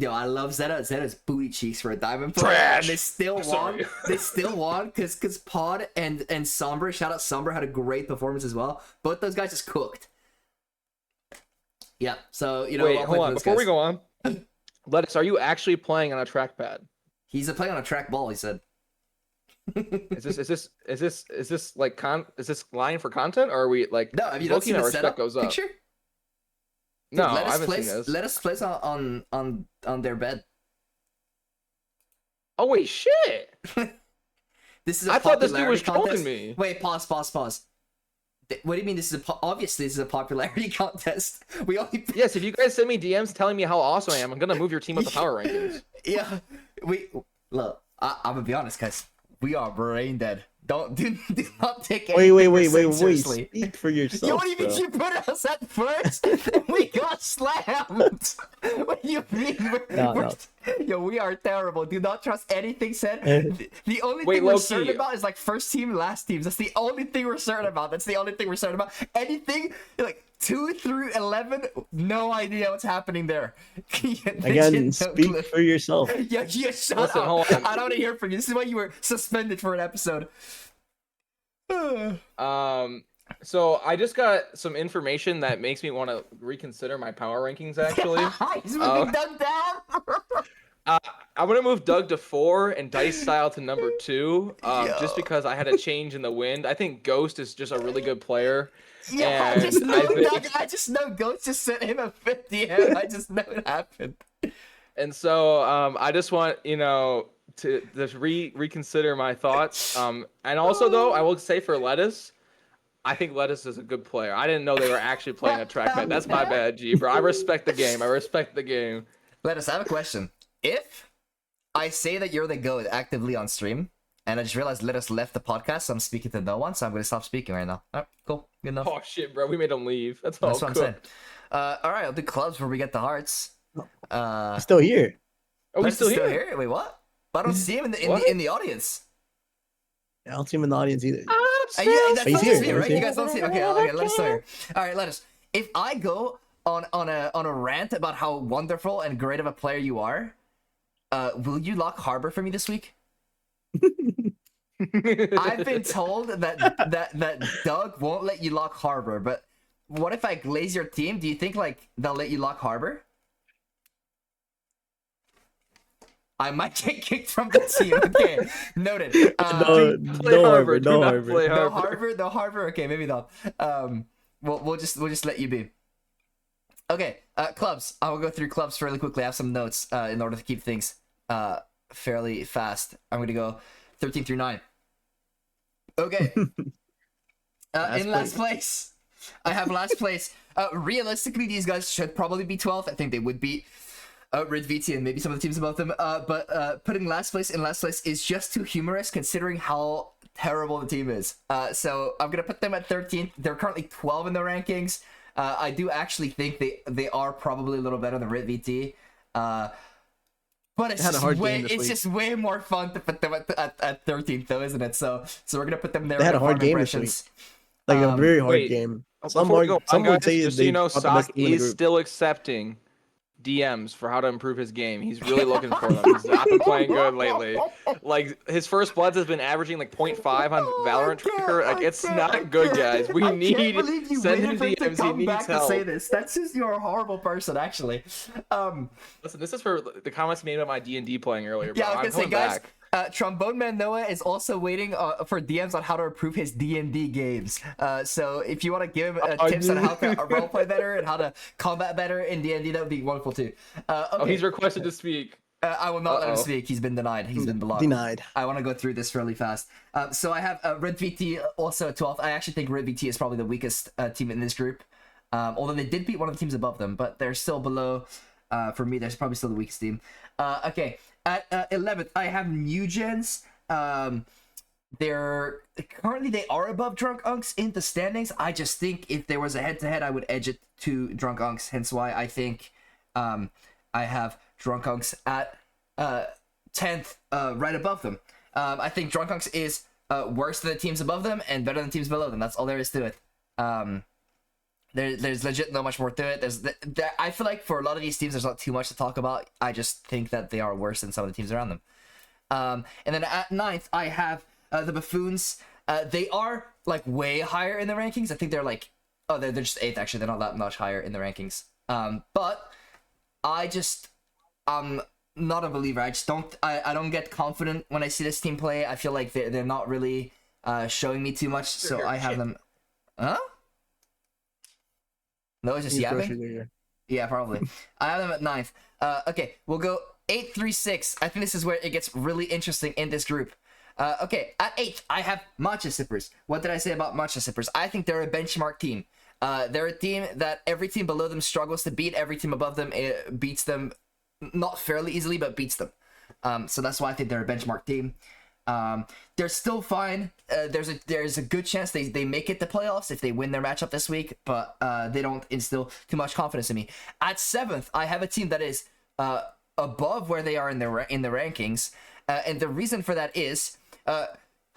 S1: I love Zeta. Zeta's booty cheeks for a Diamond player.
S4: Trash!
S1: And they still won. They still won because Pod and Sombra, shout out Sombra, had a great performance as well. Both those guys just cooked. Yeah, so,
S4: Wait, hold on. Before we go on, Lettuce, are you actually playing on a trackpad?
S1: He's playing on a trackball, he said.
S4: Is this like is this line for content, or are we like?
S1: No, have you not seen the setup
S4: goes up?
S1: picture? Dude,
S4: No, I haven't seen this.
S1: Let us place on their bed.
S4: Oh wait, shit!
S1: This is.
S4: I thought this dude was trolling me.
S1: Wait, pause. What do you mean? This is obviously this is a popularity contest. We only.
S4: Yes, if you guys send me DMs telling me how awesome I am, I'm gonna move your team up the power rankings.
S1: Yeah, look. I'm gonna be honest, guys. We are brain dead. Do not take anything
S2: Wait.
S1: seriously.
S2: Speak for yourself.
S1: What do you mean you put us at first? And we got slammed. What do you mean? Yo, we are terrible. Do not trust anything said. The only thing we're certain about is like first team, last teams. That's the only thing we're certain about. Anything like 2 through 11, no idea what's happening there.
S2: Again, speak for yourself.
S1: Yeah, shut up. I don't want to hear from you. This is why you were suspended for an episode.
S4: So I just got some information that makes me want to reconsider my power rankings. Actually,
S1: He's moving them down.
S4: I'm gonna move Doug to 4 and Dice Style to number 2. Just because I had a change in the wind. I think Ghost is just a really good player.
S1: Yeah,
S4: And I think,
S1: I just know Ghost just sent him a 50 and I just know it happened.
S4: and so I just want to just reconsider my thoughts. And also though, I will say for Lettuce, I think Lettuce is a good player. I didn't know they were actually playing a track bet. That's my bad, G, bro. I respect the game. I respect the game.
S1: Lettuce, I have a question. If I say that you're the GOAT actively on stream, and I just realized Lettuce left the podcast, so I'm speaking to no one, so I'm going to stop speaking right now. All right, cool. Good enough.
S4: Oh shit, bro. We made him leave. That's all.
S1: That's what I'm saying. All right, I'll do clubs where we get the hearts.
S2: He's still here.
S4: Oh, he's
S1: Lettuce
S4: still
S1: is
S4: here.
S1: Wait, what? But I don't see him in the audience.
S2: I don't see him in the audience either.
S1: Yeah, that's
S2: He's
S1: not
S2: here.
S1: just me, right?
S2: He's
S1: You guys don't see him. Okay, Lettuce still here. All right, Lettuce. If I go on a rant about how wonderful and great of a player you are, will you lock Harbor for me this week? I've been told that Doug won't let you lock Harbor, but what if I glaze your team? Do you think like they'll let you lock Harbor? I might get kicked from the team. Okay, noted.
S2: No Harbor. No Harbor.
S1: No Harbor. Okay, maybe not. We'll just let you be. Okay, clubs. I will go through clubs fairly quickly. I have some notes in order to keep things fairly fast. I'm going to go 13 through 9. Okay. In last place, I have last place. Realistically, these guys should probably be 12th. I think they would be Red VT and maybe some of the teams above them. But putting last place in last place is just too humorous considering how terrible the team is. So I'm going to put them at 13th. They're currently 12 in the rankings. I do actually think they are probably a little better than Red VT. But it's just way more fun to put them at 13th though, isn't it? So we're gonna put them there.
S2: They had a hard game this week. Like a very hard game. Some would say
S4: just so you know, Sock is still accepting DMs for how to improve his game. He's really looking for them. He's not been playing good lately. Like his first bloods has been averaging like 0.5 on Valorant tracker. Like it's not good, guys. We need send him DMs. He needs help.
S1: To say this. That's just you're a horrible person, actually.
S4: Listen, this is for the comments made about my D&D playing earlier. Bro.
S1: Yeah, I was gonna say, guys.
S4: Back.
S1: Trombone Man Noah is also waiting for DMs on how to improve his D&D games. So if you want to give him tips on how to roleplay better and how to combat better in D&D, that would be wonderful too. Okay.
S4: Oh, he's requested to speak.
S1: I will not let him speak. He's been denied. He's been blocked.
S2: Denied.
S1: I want to go through this really fast. So I have Red VT also at 12th. I actually think Red VT is probably the weakest team in this group. Although they did beat one of the teams above them, but they're still below. For me, they're probably still the weakest team. Okay. At 11th, I have New Gens. They're currently they are above Drunk Unks in the standings. I just think if there was a head-to-head, I would edge it to Drunk Unks. Hence why I think I have Drunk Unks at 10th, right above them. I think Drunk Unks is worse than the teams above them and better than the teams below them. That's all there is to it. There's legit not much more to it. I feel like for a lot of these teams, there's not too much to talk about. I just think that they are worse than some of the teams around them. And then at 9th, I have the Buffoons. They are like way higher in the rankings. I think they're like, they're just 8th actually. They're not that much higher in the rankings. But I'm not a believer. I don't get confident when I see this team play. I feel like they're not really showing me too much. So I have them. Huh? No, it's just yapping? Yeah, probably. I have them at 9th. Okay, we'll go 8 through 6. I think this is where it gets really interesting in this group. Okay, at 8th, I have Matcha Sippers. What did I say about Matcha Sippers? I think they're a benchmark team. They're a team that every team below them struggles to beat. Every team above them beats them, not fairly easily, but beats them. So that's why I think they're a benchmark team. They're still fine. There's a good chance they make it to playoffs if they win their matchup this week, but they don't instill too much confidence in me. At 7th, I have a team that is above where they are in the rankings, and the reason for that is,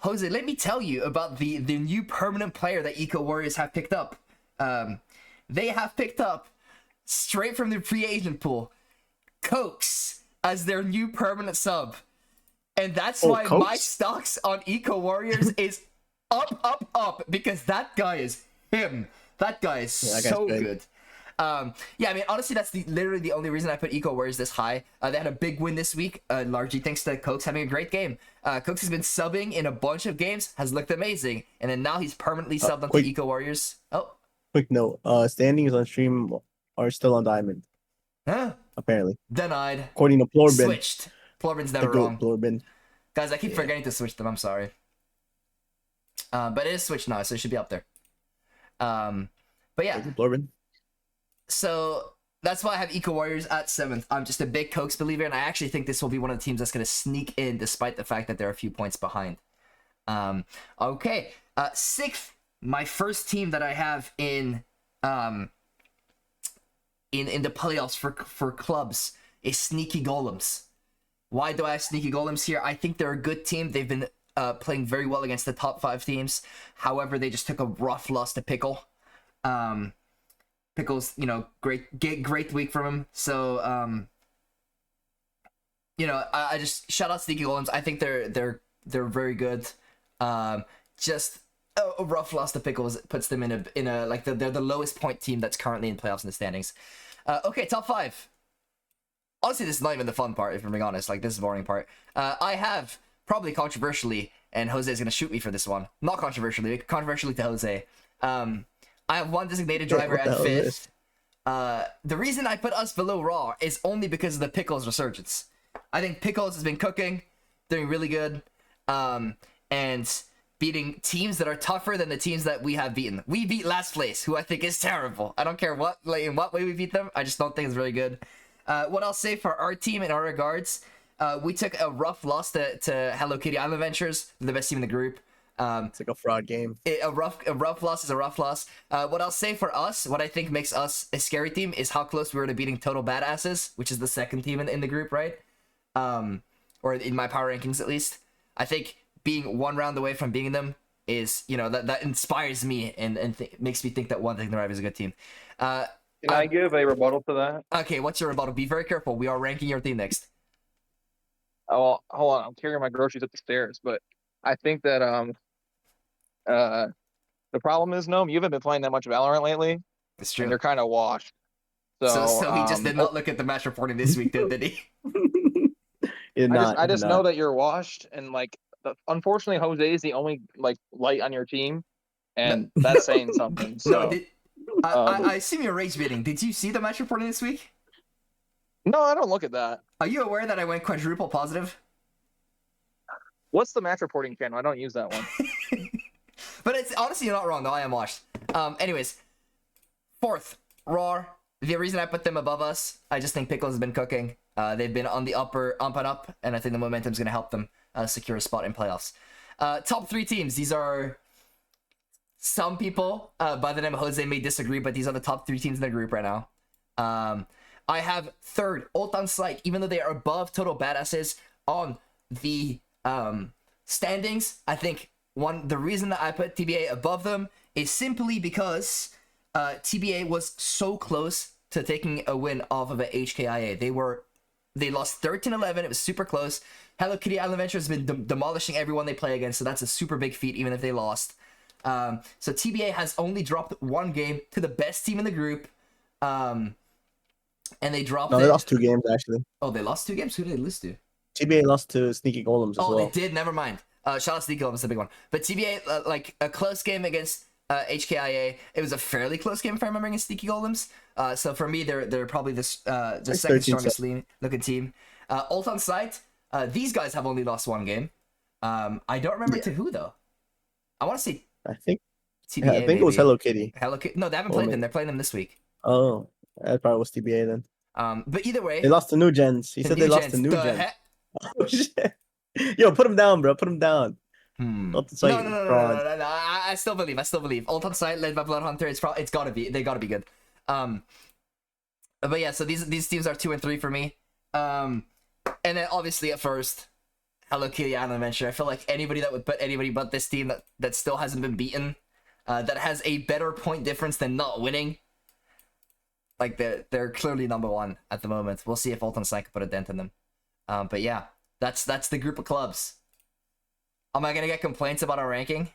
S1: Jose, let me tell you about the new permanent player that Eco Warriors have picked up. They have picked up straight from the free agent pool, Cokes as their new permanent sub. And that's why
S2: Cokes?
S1: my stocks on Eco Warriors is up, because that guy is him. That guy is so good. Yeah, I mean, honestly, that's literally the only reason I put Eco Warriors this high. They had a big win this week, largely thanks to Cokes having a great game. Cokes has been subbing in a bunch of games, has looked amazing, and then now he's permanently subbed onto
S2: quick-
S1: Eco Warriors. Oh,
S2: Quick note: standings on stream are still on Diamond,
S1: huh?
S2: apparently,
S1: Denied.
S2: according to Plorbin.
S1: Switched. Plorben's
S2: The
S1: never
S2: goat
S1: wrong.
S2: Plorbin.
S1: Guys, I keep
S2: Yeah.
S1: forgetting to switch them. I'm sorry. But it is switched now, so it should be up there. But yeah,
S2: Plorbin.
S1: so that's why I have Eco Warriors at 7th. I'm just a big Cokes believer, and I actually think this will be one of the teams that's going to sneak in, despite the fact that they're a few points behind. Okay, 6th, my first team that I have in the playoffs for clubs is Sneaky Golems. Why do I have Sneaky Golems here? I think they're a good team. They've been playing very well against the top 5 teams. However, they just took a rough loss to Pickle. Pickle's, great week from him. So, I just shout out Sneaky Golems. I think they're very good. Just a rough loss to Pickles puts them in a like they're the lowest point team that's currently in playoffs in the standings. Okay, top 5. Honestly, this is not even the fun part, if I'm being honest. Like, this is the boring part. I have, probably controversially, and Jose is going to shoot me for this one. Not controversially to Jose. I have one designated driver
S2: What the
S1: at
S2: hell is
S1: 5th. The reason I put us below Raw is only because of the Pickles resurgence. I think Pickles has been cooking, doing really good, and beating teams that are tougher than the teams that we have beaten. We beat last place, who I think is terrible. I don't care in what way we beat them. I just don't think it's very good. What I'll say for our team in our regards, we took a rough loss to Hello Kitty Island Adventures, the best team in the group.
S2: It's like a fraud game.
S1: A rough loss is a rough loss. What I'll say for us, what I think makes us a scary team is how close we were to beating Total Badasses, which is the second team in the group, right? Or in my power rankings at least. I think being one round away from beating them is, that inspires me and makes me think that One Thing the Rive is a good team.
S3: Can I give a rebuttal to that?
S1: Okay, what's your rebuttal? Be very careful. We are ranking your team next.
S3: Oh, hold on. I'm carrying my groceries up the stairs, but I think that the problem is, Gnome, you haven't been playing that much Valorant lately,
S1: It's true.
S3: and you're kind of washed.
S1: So he just did not look at the match reporting this week, did he?
S3: I just know that you're washed, and unfortunately, Jose is the only light on your team, and that's saying something. So
S1: I assume you're rage bidding. Did you see the match reporting this week?
S3: no, I don't look at that.
S1: Are you aware that I went quadruple positive?
S3: What's the match reporting channel? I don't use that one.
S1: But it's honestly, you're not wrong though. I am washed. Anyways, 4th, Raw. The reason I put them above us, I just think Pickles has been cooking. They've been on the up and up, and I think the momentum's going to help them secure a spot in playoffs. Top 3 teams. These are some people by the name of Jose may disagree, but these are the top 3 teams in the group right now. I have 3rd, Ultan Slike, even though they are above Total Badasses on the standings. I think the reason that I put TBA above them is simply because TBA was so close to taking a win off of a HKIA. They lost 13-11. It was super close. Hello Kitty Island Adventure has been demolishing everyone they play against, so that's a super big feat, even if they lost. So TBA has only dropped 1 game to the best team in the group. And they dropped
S2: No, they lost 2 games, actually.
S1: Oh, they lost 2 games? Who did they lose to?
S2: TBA lost to Sneaky Golems as well.
S1: Oh, they did? Never mind. Shout out to Sneaky Golems, the big one. But TBA, a close game against HKIA. It was a fairly close game, if I remember, against Sneaky Golems. So for me, they're probably the second strongest looking team. Ultan Sight, these guys have only lost 1 game. I don't remember to who, though. I want to say
S2: I think
S1: TBA,
S2: I think it was Hello Kitty.
S1: Hello Kitty. No, they haven't played them. They're playing them this week.
S2: Oh, that probably was TBA then.
S1: But either way,
S2: They lost to New Gens. He said they lost to New Gens. Oh, shit. Yo, put him down, bro. Put him down.
S1: No. I still believe. Ultan Sight, led by Blood Hunter. It's gotta be. They gotta be good. But yeah. So these teams are 2 and 3 for me. And then obviously at first, Hello Kitty Island Adventure. I feel like anybody that would put anybody but this team that still hasn't been beaten, that has a better point difference than not winning. Like they're clearly number 1 at the moment. We'll see if Ultan Sight can put a dent in them. But yeah, that's the group of clubs. Am I gonna get complaints about our ranking?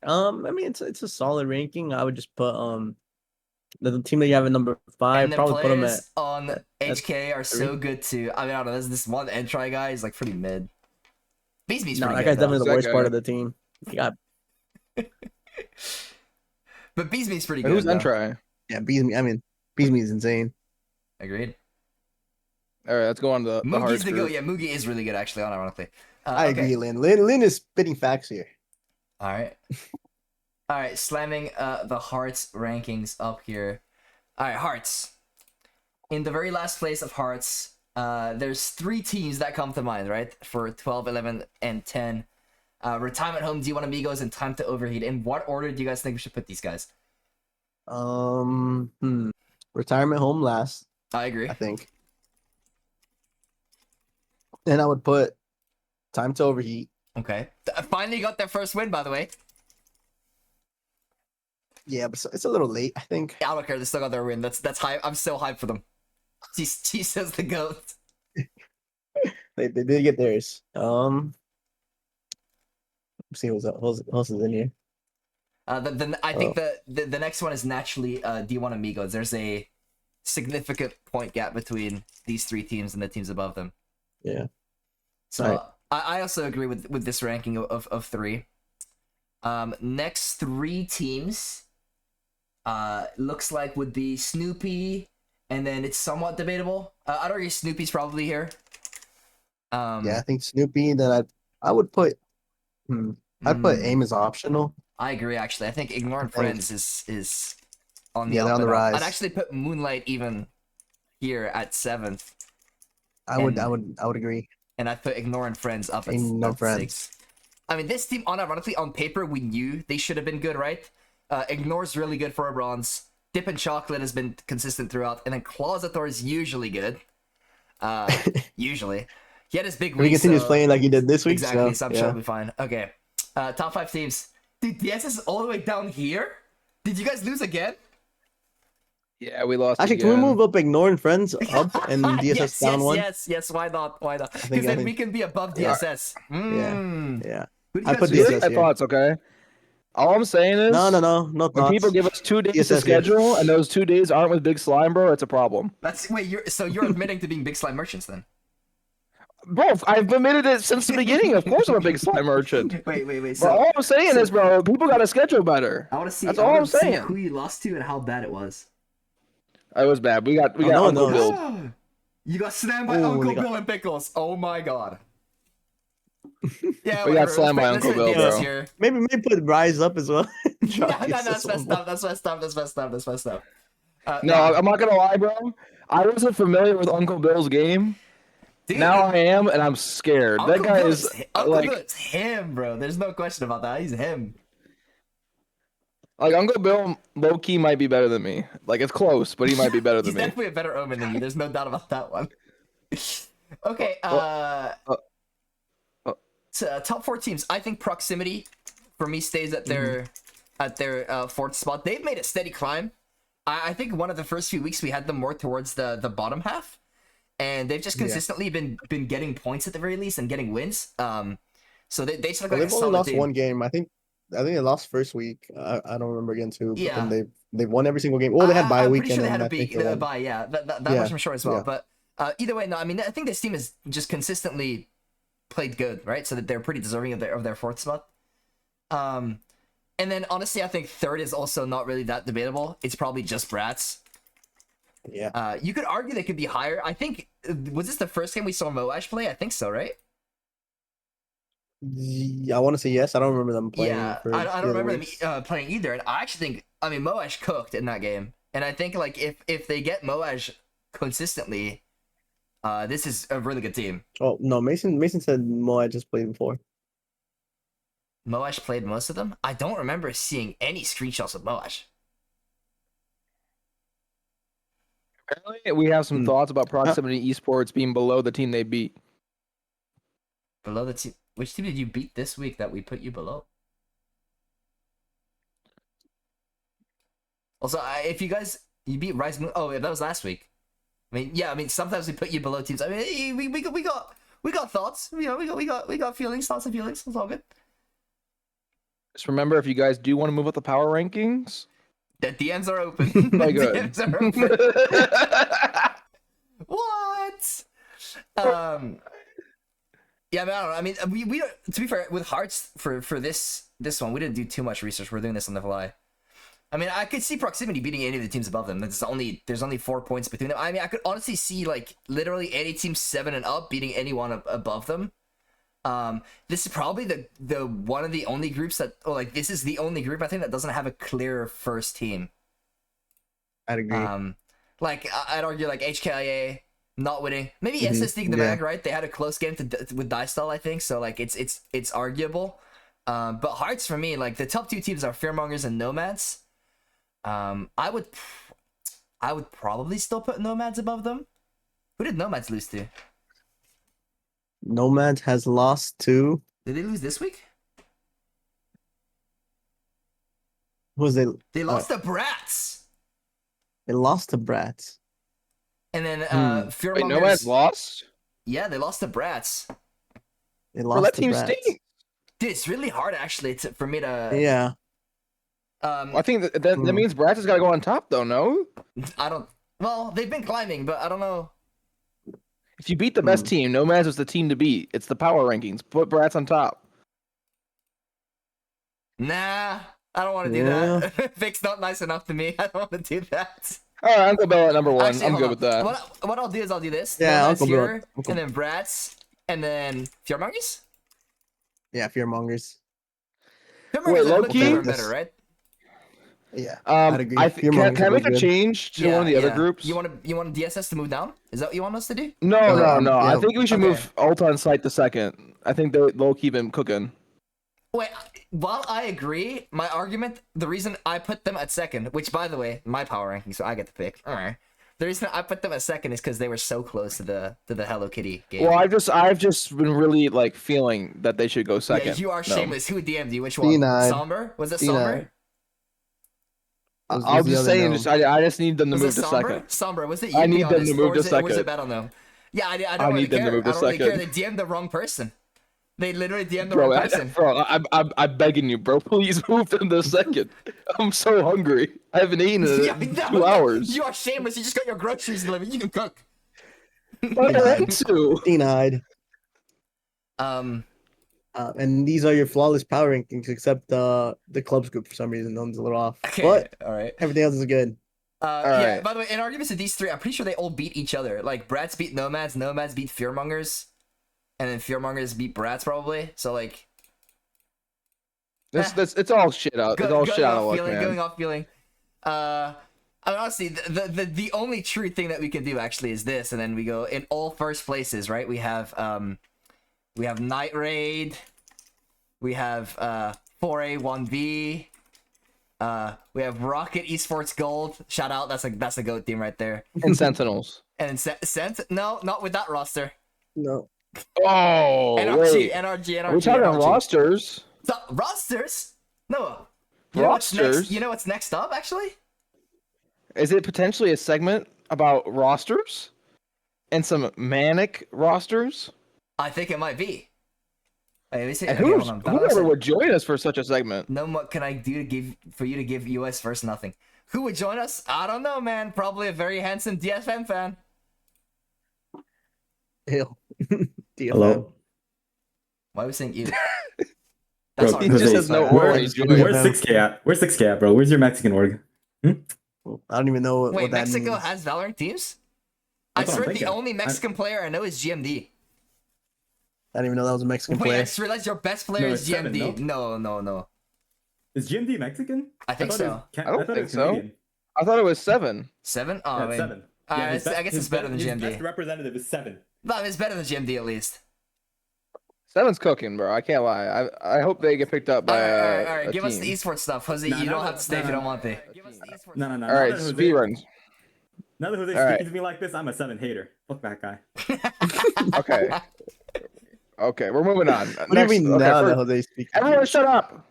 S2: I mean, it's a solid ranking. I would just put The team that you have at number 5,
S1: And the
S2: probably put them
S1: players
S2: at.
S1: on
S2: at
S1: HK are so
S2: 3.
S1: good too. I mean, I don't know. This one Entry guy is like pretty mid. Beasme's
S2: No,
S1: pretty
S2: that guy's
S1: good though.
S2: definitely the
S3: That
S2: worst part
S3: guy.
S2: of the team. You got
S1: But Beasme's pretty
S3: Wait,
S1: good
S3: who's
S1: though.
S3: Entry?
S2: yeah, Beasme. I mean, Beasme is insane.
S1: Agreed.
S3: All right, let's go on to the
S1: Moogie's
S3: Hearts
S1: the go.
S3: group.
S1: Yeah, Moogie is really good actually. Unironically.
S2: I
S1: Okay.
S2: agree, Lynn. Lynn is spitting facts here.
S1: All right. All right. Slamming the Hearts rankings up here. All right, Hearts. In the very last place of Hearts, there's 3 teams that come to mind, right? For 12, 11, and 10. Retirement Home, D1 Amigos, and Time to Overheat. In what order do you guys think we should put these guys?
S2: Retirement home last,
S1: I agree.
S2: I think. And I would put Time to Overheat.
S1: Okay. Finally got their first win, by the way.
S2: Yeah, but it's a little late, I think.
S1: I don't care. They still got their win. That's hype. I'm so hyped for them. She says the GOAT.
S2: They did get theirs. Let's see who else is in here.
S1: I think the next one is naturally D1 Amigos. There's a significant point gap between these 3 teams and the teams above them.
S2: Yeah.
S1: So
S2: Right.
S1: I also agree with this ranking of 3. Next 3 teams looks like would be Snoopy, and then it's somewhat debatable. I'd argue Snoopy's probably here.
S2: Yeah, I think Snoopy. Then I would put. I'd put aim as optional.
S1: I agree. Actually, I think Ignoring Friends is on the
S2: Yeah,
S1: up
S2: they're on
S1: and
S2: the
S1: up.
S2: rise.
S1: I'd actually put Moonlight even here at 7th,
S2: I would agree.
S1: and I'd put Ignoring Friends up at,
S2: Ain't no
S1: at
S2: friends.
S1: 6. I mean, this team, unironically, on paper, we knew they should have been good, right? Ignore's really good for a bronze. Dip and Chocolate has been consistent throughout, and then Closator is usually good. Usually. He had his big
S2: If he
S1: week,
S2: continues
S1: so...
S2: playing like he did this week,
S1: Exactly, so I'm sure
S2: yeah.
S1: it'll be fine. Okay. Top 5 teams. Dude, DS is all the way down here? Did you guys lose again?
S3: Yeah, we lost.
S2: Actually,
S3: again.
S2: can we move up Ignoring Friends up and DSS
S1: yes,
S2: down
S1: yes,
S2: one?
S1: Yes, why not? Why not?
S2: think-
S1: Because
S2: I
S1: then
S2: think-
S1: we can be above
S3: Yeah.
S1: DSS.
S2: Yeah.
S1: Who do you
S2: I
S1: guys
S2: put
S1: choose?
S2: DSS
S3: My
S2: here.
S3: thoughts, okay? All I'm saying is,
S2: No,
S3: when
S2: thoughts.
S3: people give us 2 days to
S2: DSS here.
S3: schedule and those 2 days aren't with Big Slime, bro, it's a problem.
S1: Wait, you're admitting to being Big Slime merchants then?
S3: Bro, I've admitted it since the beginning. Of course, I'm a Big Slime merchant.
S1: Wait.
S3: But
S1: So
S3: all I'm saying is, bro, people got to schedule better.
S1: I want to see.
S3: That's
S1: I
S3: all
S1: wanna
S3: I'm
S1: see
S3: saying.
S1: who you lost to and how bad it was.
S3: It was bad. We got
S2: no one
S3: Uncle
S2: knows.
S3: Bill.
S1: You got slammed by
S2: Ooh,
S1: Uncle
S2: they got-
S1: Bill and Pickles. Oh my god. Yeah,
S3: We got
S1: whatever.
S3: slammed by
S1: Let's
S3: Uncle
S1: put
S3: Bill,
S1: DS
S3: bro.
S1: here.
S2: Maybe put Rise up as well.
S1: No,
S2: Drop
S1: that's
S2: DSS
S1: messed
S2: one
S1: up. That's messed up.
S3: No, I'm not gonna lie, bro. I wasn't familiar with Uncle Bill's game.
S1: Dude,
S3: Now I am, and I'm scared.
S1: Uncle
S3: That guy
S1: Bill
S3: is
S1: Uncle
S3: like,
S1: Bill is him, bro. There's no question about that. He's him.
S3: Uncle Bill, low key might be better than me. Like it's close, but he might be better
S1: He's
S3: than me.
S1: definitely a better Omen than you. There's no doubt about that one. Okay, so, top 4 teams. I think Proximity, for me, stays at their 4th spot. They've made a steady climb. I think one of the first few weeks we had them more towards the bottom half, and they've just consistently been getting points at the very least and getting wins. So they just look
S2: Well,
S1: like a
S2: they've only
S1: solid
S2: lost
S1: team.
S2: one game. I think they lost first week. I don't remember again too. But
S1: Yeah.
S2: then they've won every single game. Well, they had bye
S1: I'm
S2: week
S1: pretty sure
S2: and
S1: they had
S2: then
S1: a
S2: I think
S1: beat
S2: they won.
S1: bye. Yeah, that
S2: Yeah,
S1: much I'm sure as well.
S2: yeah.
S1: But either way, no. I mean, I think this team has just consistently played good, right? So that they're pretty deserving of their 4th spot. And then honestly, I think 3rd is also not really that debatable. It's probably just Brats.
S2: Yeah.
S1: You could argue they could be higher. I think was this the first game we saw Moash play? I think so, right?
S2: I want to say yes. I don't remember them playing.
S1: Yeah,
S2: for
S1: I
S2: the
S1: don't
S2: other
S1: remember
S2: weeks.
S1: them playing either. And I actually think, I mean, Moash cooked in that game, and I think like if they get Moash consistently, this is a really good team.
S2: Oh no, Mason said Moai just played before.
S1: Moash played most of them. I don't remember seeing any screenshots of Moash.
S3: Apparently, we have some thoughts about Proximity Esports being below the team they beat.
S1: Below the team. Which team did you beat this week that we put you below? Also, if you beat Rise Moon. Oh, yeah, that was last week. I mean, yeah. I mean, sometimes we put you below teams. I mean, we got thoughts. You know, we got feelings, thoughts and feelings. It's all good.
S3: Just remember, if you guys do want to move up the power rankings,
S1: The DMs are open.
S4: My
S1: The
S4: good.
S1: DMs are open. What? Yeah, but I don't know. I mean, we to be fair, with Hearts for this one, we didn't do too much research. We're doing this on the fly. I mean, I could see Proximity beating any of the teams above them. There's only 4 points between them. I mean, I could honestly see like literally any team 7 and up beating anyone above them. This is probably the one of the only groups that, or like this is the only group I think that doesn't have a clear first team.
S2: I'd agree.
S1: Like I'd argue like HKIA not winning, maybe
S2: Mhm,
S1: SSD the
S2: yeah.
S1: Mag, right? They had a close game with Dicestyle, I think. So like it's arguable. But Hearts for me, like the top 2 teams are Fearmongers and Nomads. I would probably still put Nomads above them. Who did Nomads lose to?
S2: Nomad has lost to.
S1: Did they lose this week?
S2: Who was they?
S1: They lost to Brats.
S2: They lost to Brats.
S1: And then Fearmongers.
S4: Wait, Nomad's lost?
S1: Yeah, they lost to Brats.
S2: They
S4: Bro,
S2: lost
S4: that
S2: to
S4: team
S2: Brats.
S4: stinks.
S1: Dude, it's really hard actually for me to.
S2: Yeah.
S4: I think that means Bratz has got to go on top, though, no?
S1: I don't. Well, they've been climbing, but I don't know.
S4: If you beat the best team, Nomads is the team to beat. It's the power rankings. Put Bratz on top.
S1: Nah, I don't want to do
S2: Yeah.
S1: that. Vic's not nice enough to me. I don't want to do that.
S4: All right, Uncle Bill at number 1.
S1: Actually,
S4: I'm
S1: hold
S4: good
S1: on.
S4: with that.
S1: What I'll do is I'll do this.
S2: Yeah,
S1: Nomads
S2: Uncle Bill.
S1: here, and then Brats, and then Fearmongers.
S2: Yeah, Fearmongers.
S1: Fearmongers
S4: Wait,
S1: are
S4: low-key?
S1: better, right?
S2: Yeah. I'd agree. Fearmongers
S4: Can I
S2: are
S4: make a
S2: good.
S4: change to one of the other groups?
S1: You want DSS to move down? Is that what you want us to do?
S4: No. I
S2: yeah.
S4: think we should
S1: Okay.
S4: move Alt on site to second. I think they'll keep him cooking.
S1: Wait, while I agree, my argument, the reason I put them at second, which by the way, my power ranking, so I get to pick. All right. The reason I put them at second is because they were so close to the Hello Kitty game.
S4: Well, I've just been really like feeling that they should go second.
S1: Yeah, you are
S4: No.
S1: shameless. Who DM'd you? Which one?
S2: D9.
S1: Somber? Was it
S2: D9.
S1: Somber?
S4: I'm just saying, I just need them to
S1: Was
S4: move
S1: it
S4: to
S1: Somber?
S4: second.
S1: Somber, was it you?
S4: I
S1: Be
S4: need them to
S1: honest,
S4: move
S1: or
S4: to
S1: was it- Or was it
S4: second.
S1: bet on them? Yeah, I don't
S4: I
S1: really
S4: need them to
S1: care.
S4: move to
S1: I don't really care.
S4: second.
S1: They DM'd the wrong person. They literally DM'd the
S4: Bro,
S1: wrong person.
S4: I'm begging you, bro. Please move them to second. I'm so hungry. I haven't eaten in
S1: Yeah,
S4: 2 hours.
S1: You are shameless. You just got your groceries delivered. You can cook.
S4: I had to.
S2: Denied.
S1: Um,
S2: And these are your flawless power rankings, except the clubs group for some reason. One's a little off.
S1: okay.
S2: But
S1: All right.
S2: everything else is good.
S1: Yeah.
S4: right.
S1: By the way, in arguments of these 3, I'm pretty sure they all beat each other. Like Brats beat Nomads, Nomads beat Fearmongers, and then Fearmongers beat Brats probably. So like,
S4: It's all shit out. It's all shit out of luck, man.
S1: Going off feeling. I mean, honestly, the only true thing that we can do actually is this, and then we go in all first places, right? We have Night Raid, we have 4A 1B, we have Rocket Esports Gold. Shout out, that's a goat team right there.
S4: And Sentinels.
S1: And no, not with that roster.
S2: No.
S4: Oh, wait.
S1: NRG.
S4: We're talking rosters.
S1: So, rosters? No. You know what's next?
S4: Rosters?
S1: You know what's next up, actually?
S4: Is it potentially a segment about rosters and some manic rosters?
S1: I think it might be. Wait, let me see.
S4: And
S1: Okay, hold on.
S4: whoever would join us for such a segment?
S1: No, what can I do for you to give US first? Nothing. Who would join us? I don't know, man. Probably a very handsome DFM fan.
S2: Ew.
S5: Hello?
S1: Why are we saying you?
S5: Bro,
S1: That's
S4: He
S1: our
S4: just has no
S2: Where-
S4: aura. He's joining.
S5: Where's 6K at? Where's 6K at, bro? Where's your Mexican org?
S2: I don't even know what
S1: Wait,
S2: that
S1: Mexico
S2: means.
S1: has Valorant teams? I
S5: That's what I'm
S1: swear the
S5: thinking.
S1: only Mexican player I know is GMD.
S2: I didn't even know that was a Mexican
S1: Wait, I
S2: player.
S1: just realized your best player
S5: No,
S1: is
S5: it's seven,
S1: GMD. No.
S5: Is GMD Mexican?
S1: I think
S5: thought
S1: so.
S5: it was
S4: I don't
S5: thought it
S4: think
S5: was
S4: so.
S5: Canadian.
S4: I thought it was 7.
S1: 7? Oh,
S5: Yeah,
S1: I mean,
S5: 7.
S1: I guess it's better than
S5: his
S1: GMD.
S5: best representative is 7.
S1: No, it's better than GMD at least.
S4: 7's cooking, bro. I can't lie. I hope they get picked up by
S1: All right.
S4: a
S1: Give us the
S4: team.
S1: esports stuff, Jose.
S5: Nah,
S1: you
S5: no,
S1: don't
S5: no,
S1: have to stay if you
S5: no,
S1: don't
S5: no.
S1: want to.
S5: No.
S4: All right,
S5: Now that Jose-
S4: speed runs.
S5: Now that Jose
S4: All right.
S5: speaks to me like this, I'm a 7 hater. Fuck that guy.
S4: Okay. Okay, we're moving on.
S2: What do you mean now that Jose speaks?
S4: Everyone shut up.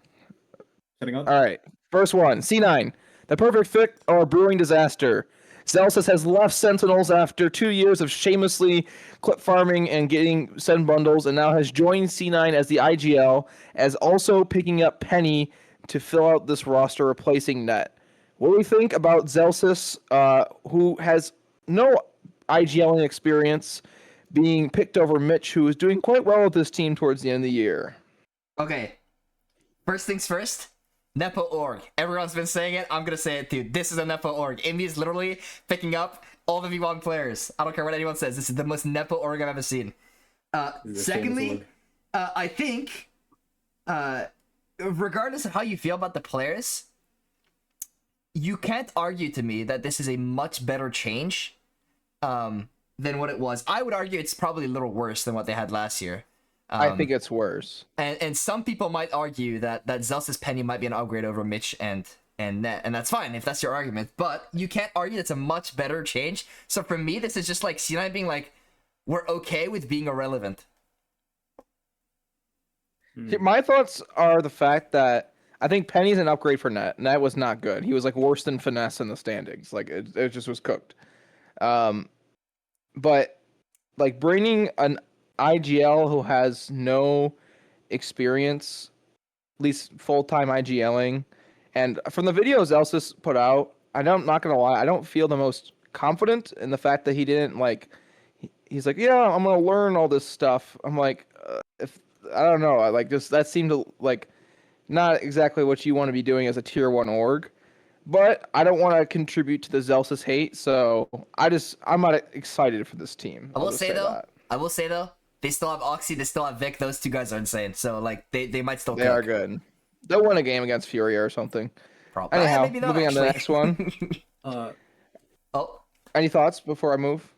S5: Shutting up?
S4: All right. First one, C9. The perfect fit or brewing disaster. Celsius has left Sentinels after 2 years of shamelessly clip farming and getting send bundles, and now has joined C9 as the IGL, as also picking up Penny to fill out this roster, replacing Net. what do we think about Zelsis, who has no IGLing experience, being picked over Mitch, who is doing quite well with this team towards the end of the year?
S1: Okay. First things first. Nepo org. Everyone's been saying it. I'm gonna say it too. This is a Nepo org. Indy is literally picking up all the V1 players. I don't care what anyone says. This is the most Nepo org I've ever seen. Secondly, I think, regardless of how you feel about the players, you can't argue to me that this is a much better change than what it was. I would argue it's probably a little worse than what they had last year.
S4: I think it's worse.
S1: And some people might argue that Zelsis Penny might be an upgrade over Mitch and Net, and that's fine if that's your argument. But you can't argue it's a much better change. So for me, this is just like C9 being like, we're okay with being irrelevant.
S4: My thoughts are the fact that I think Penny's an upgrade for Net. Net was not good. He was like worse than Finesse in the standings. Like it just was cooked. But like bringing an IGL who has no experience, at least full-time IGLing, and from the videos Elsis put out, I'm not gonna lie, I don't feel the most confident in the fact that he didn't like. He's like, yeah, I'm gonna learn all this stuff. I'm like, if I don't know, I like just that seemed to like not exactly what you want to be doing as a tier 1 org. But I don't want to contribute to the Zelsis hate, so I'm not excited for this team.
S1: I will say though, they still have Oxy, they still have Vic. Those two guys are insane. So like they might still.
S4: They are good. They'll win a game against Furia or something.
S1: Probably.
S4: Anyhow,
S1: maybe not,
S4: moving on to the next one.
S1: Oh,
S4: Any thoughts before I move?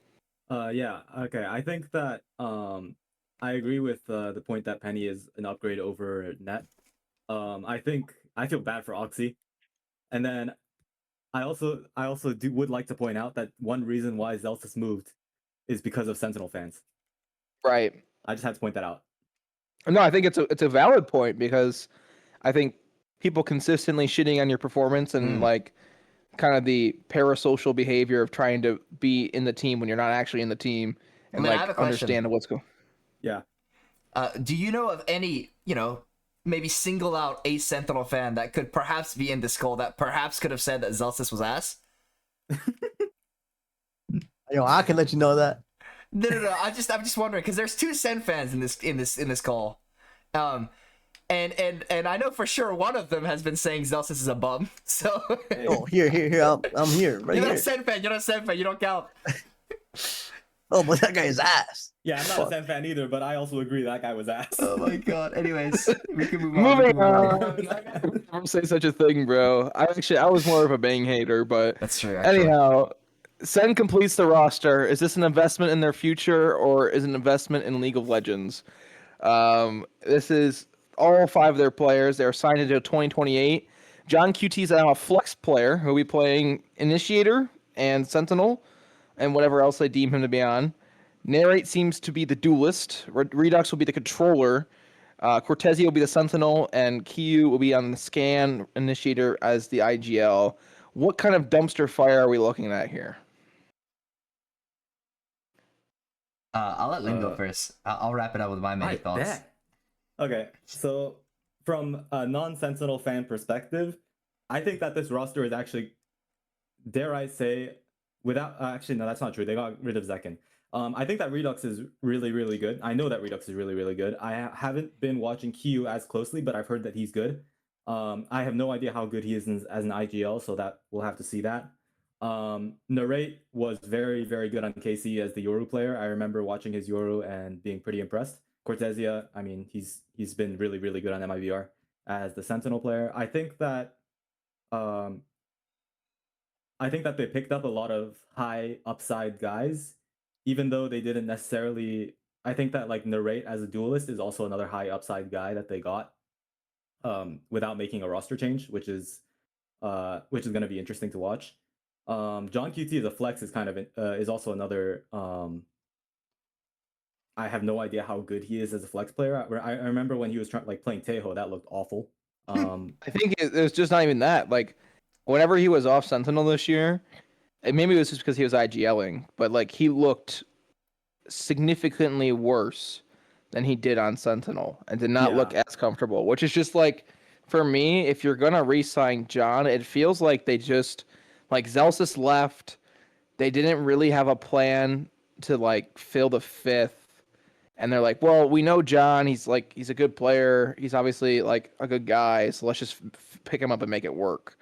S5: Yeah. Okay. I think that I agree with the point that Penny is an upgrade over Net. I think I feel bad for Oxy, and then I also would like to point out that one reason why Zelsis moved is because of Sentinel fans.
S4: Right.
S5: I just had to point that out.
S4: No, I think it's a valid point because I think people consistently shitting on your performance and like kind of the parasocial behavior of trying to be in the team when you're not actually in the team and
S1: I have a
S4: like
S1: question.
S4: understand what's going.
S5: Yeah.
S1: Do you know of any, maybe single out a Sentinel fan that could perhaps be in this call that perhaps could have said that Zelsis was ass?
S2: I can let you know that.
S1: No. I'm just wondering because there's two Sen fans in this call, and I know for sure one of them has been saying Zelsis is a bum. So
S2: Oh, here, I'm here, right
S1: you're not
S2: here.
S1: a Sen fan. You're not a Sen fan. You don't count.
S2: Oh, but that guy is ass.
S5: Yeah, I'm not a Sen fan either, but I also agree that guy was ass.
S1: Oh my god. Anyways, we can move on.
S4: Moving on. Don't say such a thing, bro. I was more of a Bang hater, but
S1: That's true. Actually.
S4: anyhow, Sen completes the roster. Is this an investment in their future or is it an investment in League of Legends? This is all 5 of their players. They're signed into 2028. John QT is now a flex player who will be playing Initiator and Sentinel and whatever else they deem him to be on. Narrate seems to be the duelist. Redux will be the controller. Cortezia will be the Sentinel, and Kiyu will be on the Scan Initiator as the IGL. What kind of dumpster fire are we looking at here?
S1: I'll let Lynn go first. I'll wrap it up with my many thoughts.
S5: Bet. Okay, so from a non-Sentinel fan perspective, I think that this roster is actually, dare I say, without actually no, that's not true. They got rid of Zekin. I think that Redux is really, really good. I know that Redux is really, really good. I haven't been watching Kiyu as closely, but I've heard that he's good. I have no idea how good he is as an IGL, so that we'll have to see that. Narrate was very, very good on KC as the Yoru player. I remember watching his Yoru and being pretty impressed. Cortezia, I mean, he's been really, really good on MIVR as the Sentinel player. I think that they picked up a lot of high upside guys, even though they didn't necessarily. I think that like Narrate as a duelist is also another high upside guy that they got without making a roster change, which is going to be interesting to watch. John QT as a flex is kind of is also another. I have no idea how good he is as a flex player. I remember when he was playing Tejo, that looked awful.
S4: I think it was just not even that. Like, whenever he was off Sentinel this year, and maybe it was just because he was IGLing, but like he looked significantly worse than he did on Sentinel and did not look as comfortable, which is just like for me, if you're gonna re-sign John, it feels like they just like Zelsis left. They didn't really have a plan to like fill the fifth, and they're like, well, we know John. He's a good player. He's obviously like a good guy. So let's just pick him up and make it work.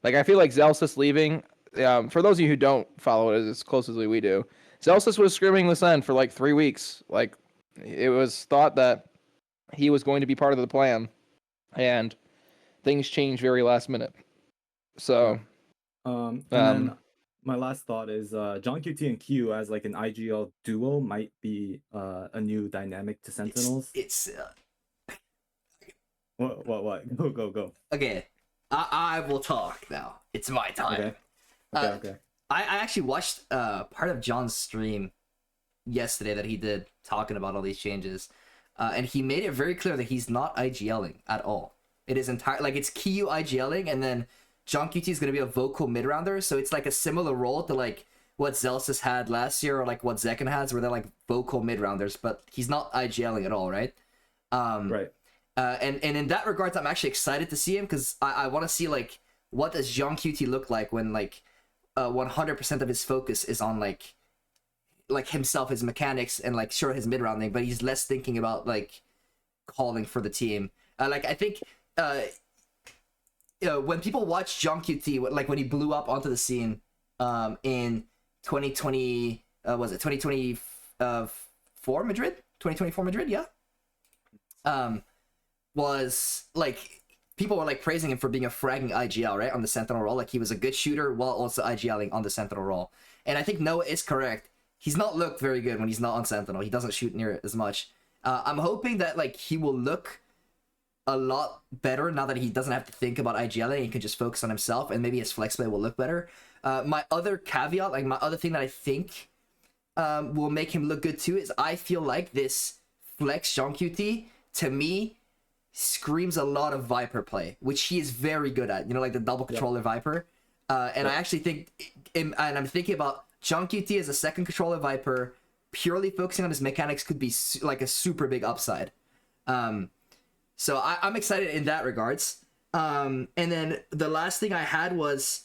S4: Like I feel like Zelsis leaving. For those of you who don't follow it as closely as we do, Zelsis was screaming this end for like 3 weeks. Like it was thought that he was going to be part of the plan, and things changed very last minute. So,
S5: And then my last thought is John QT and Q as like an IGL duo might be a new dynamic to Sentinels.
S1: It's
S5: What? Go.
S1: okay. I will talk now. It's my time.
S5: Okay.
S1: I actually watched part of John's stream yesterday that he did talking about all these changes, and he made it very clear that he's not IGLing at all. It is entire like it's Q IGLing, and then John QT is going to be a vocal mid rounder, so it's like a similar role to like what Zelsis had last year or like what Zekken has, where they're like vocal mid rounders, but he's not IGLing at all, right?
S5: Right.
S1: And in that regards, I'm actually excited to see him because I want to see like what does John QT look like when like 100% of his focus is on like himself, his mechanics, and like sure his mid rounding, but he's less thinking about like calling for the team. Like I think when people watch John QT, like when he blew up onto the scene in 2020, was it 2024 Madrid? 2024 Madrid, yeah. Was like people were like praising him for being a fragging IGL, right, on the Sentinel role. Like he was a good shooter while also IGLing on the Sentinel role. And I think Noah is correct. He's not looked very good when he's not on Sentinel. He doesn't shoot near it as much. I'm hoping that like he will look a lot better now that he doesn't have to think about IGLing. He can just focus on himself, and maybe his flex play will look better. My other caveat, like my other thing that I think will make him look good too, is I feel like this flex John QT to me screams a lot of Viper play, which he is very good at. You know, like the double controller Viper. And I actually think, and I'm thinking about John QT as a second controller Viper, purely focusing on his mechanics could be like a super big upside. So I'm excited in that regards. And then the last thing I had was,